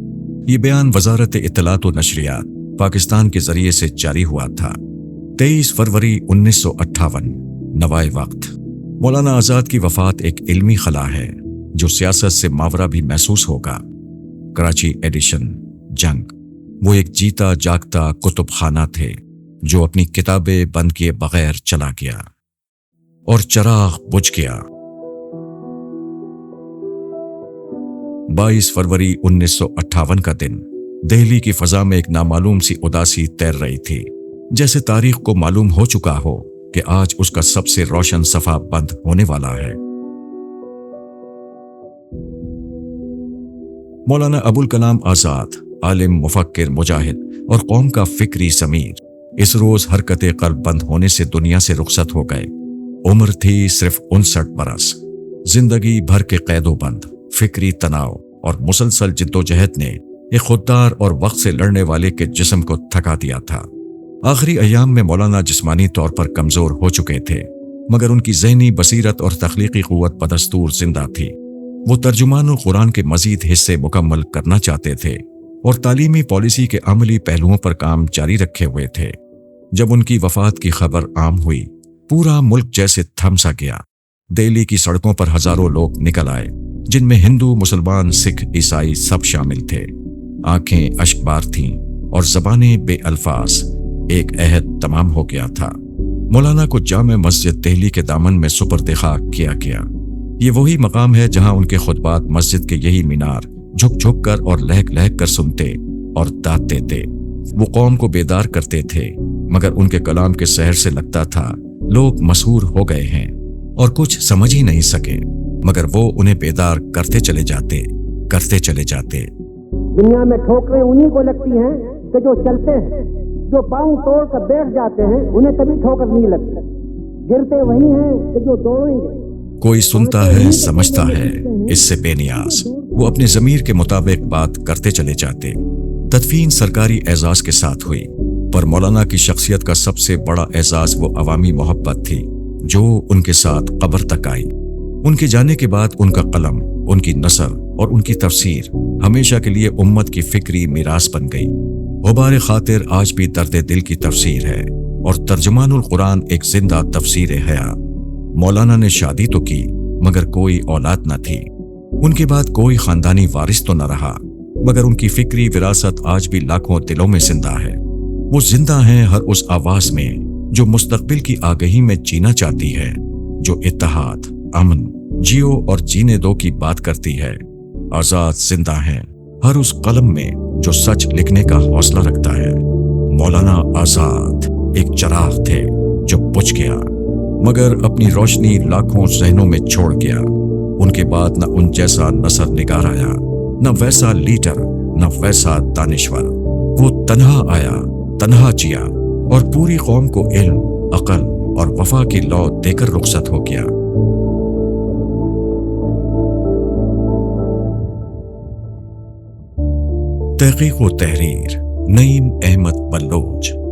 یہ بیان وزارت اطلاعات و نشریات پاکستان کے ذریعے سے جاری ہوا تھا۔ 23 فروری 1958، نوائے وقت۔ مولانا آزاد کی وفات ایک علمی خلا ہے جو سیاست سے ماورا بھی محسوس ہوگا۔ کراچی ایڈیشن، جنگ۔ وہ ایک جیتا جاگتا کتب خانہ تھے جو اپنی کتابیں بند کیے بغیر چلا گیا اور چراغ بجھ گیا۔ 22 فروری 1958 کا دن دہلی کی فضا میں ایک نامعلوم سی اداسی تیر رہی تھی، جیسے تاریخ کو معلوم ہو چکا ہو کہ آج اس کا سب سے روشن صفحہ بند ہونے والا ہے۔ مولانا ابوالکلام آزاد، عالم، مفکر، مجاہد اور قوم کا فکری ضمیر، اس روز حرکت قلب بند ہونے سے دنیا سے رخصت ہو گئے۔ عمر تھی صرف 59 برس۔ زندگی بھر کے قید و بند، فکری تناؤ اور مسلسل جدوجہد نے ایک خوددار اور وقت سے لڑنے والے کے جسم کو تھکا دیا تھا۔ آخری ایام میں مولانا جسمانی طور پر کمزور ہو چکے تھے، مگر ان کی ذہنی بصیرت اور تخلیقی قوت بدستور زندہ تھی۔ وہ ترجمان القرآن کے مزید حصے مکمل کرنا چاہتے تھے اور تعلیمی پالیسی کے عملی پہلوؤں پر کام جاری رکھے ہوئے تھے۔ جب ان کی وفات کی خبر عام ہوئی، پورا ملک جیسے تھم سا گیا۔ دہلی کی سڑکوں پر ہزاروں لوگ نکل آئے، جن میں ہندو، مسلمان، سکھ، عیسائی سب شامل تھے۔ آنکھیں اشکبار تھیں اور زبانیں بے الفاظ۔ ایک عہد تمام ہو گیا تھا۔ مولانا کو جامع مسجد دہلی کے دامن میں سپرد خاک کیا گیا۔ یہ وہی مقام ہے جہاں ان کے خطبات مسجد کے یہی مینار جھک جھک کر اور لہک لہک کر سنتے اور داد دیتے۔ وہ قوم کو بیدار کرتے تھے، مگر ان کے کلام کے سحر سے لگتا تھا لوگ مسحور ہو گئے ہیں اور کچھ سمجھ ہی نہیں سکے، مگر وہ انہیں بیدار کرتے چلے جاتے۔ دنیا میں ٹھوکریں انہی کو لگتی ہیں کہ جو چلتے ہیں، جو پاؤں توڑ کر بیٹھ جاتے ہیں انہیں کبھی ٹھوکر نہیں لگتی۔ گرتے وہی ہیں کہ جو دوڑیں گے۔ کوئی سنتا ہے، سمجھتا ہے، اس سے بے نیاز وہ اپنے ضمیر کے مطابق بات کرتے چلے جاتے۔ تدفین سرکاری اعزاز کے ساتھ ہوئی، پر مولانا کی شخصیت کا سب سے بڑا اعزاز وہ عوامی محبت تھی جو ان کے ساتھ قبر تک آئی۔ ان کے جانے کے بعد ان کا قلم، ان کی نثر اور ان کی تفسیر ہمیشہ کے لیے امت کی فکری میراث بن گئی۔ غبار خاطر آج بھی درد دل کی تفسیر ہے اور ترجمان القرآن ایک زندہ تفسیر حیا۔ مولانا نے شادی تو کی، مگر کوئی اولاد نہ تھی۔ ان کے بعد کوئی خاندانی وارث تو نہ رہا، مگر ان کی فکری وراثت آج بھی لاکھوں دلوں میں زندہ ہے۔ وہ زندہ ہیں ہر اس آواز میں جو مستقبل کی آگہی میں جینا چاہتی ہے، جو اتحاد، امن، جیو اور جینے دو کی بات کرتی ہے۔ آزاد زندہ ہیں ہر اس قلم میں جو سچ لکھنے کا حوصلہ رکھتا ہے۔ مولانا آزاد ایک چراغ تھے جو بجھ گیا، مگر اپنی روشنی لاکھوں ذہنوں میں چھوڑ گیا۔ ان کے بعد نہ ان جیسا نثر نگار آیا، نہ ویسا لیڈر، نہ ویسا دانشور۔ وہ تنہا آیا، تنہا جیا اور پوری قوم کو علم، عقل اور وفا کی لو دے کر رخصت ہو گیا۔ تحقیق و تحریر نعیم احمد بلوچ۔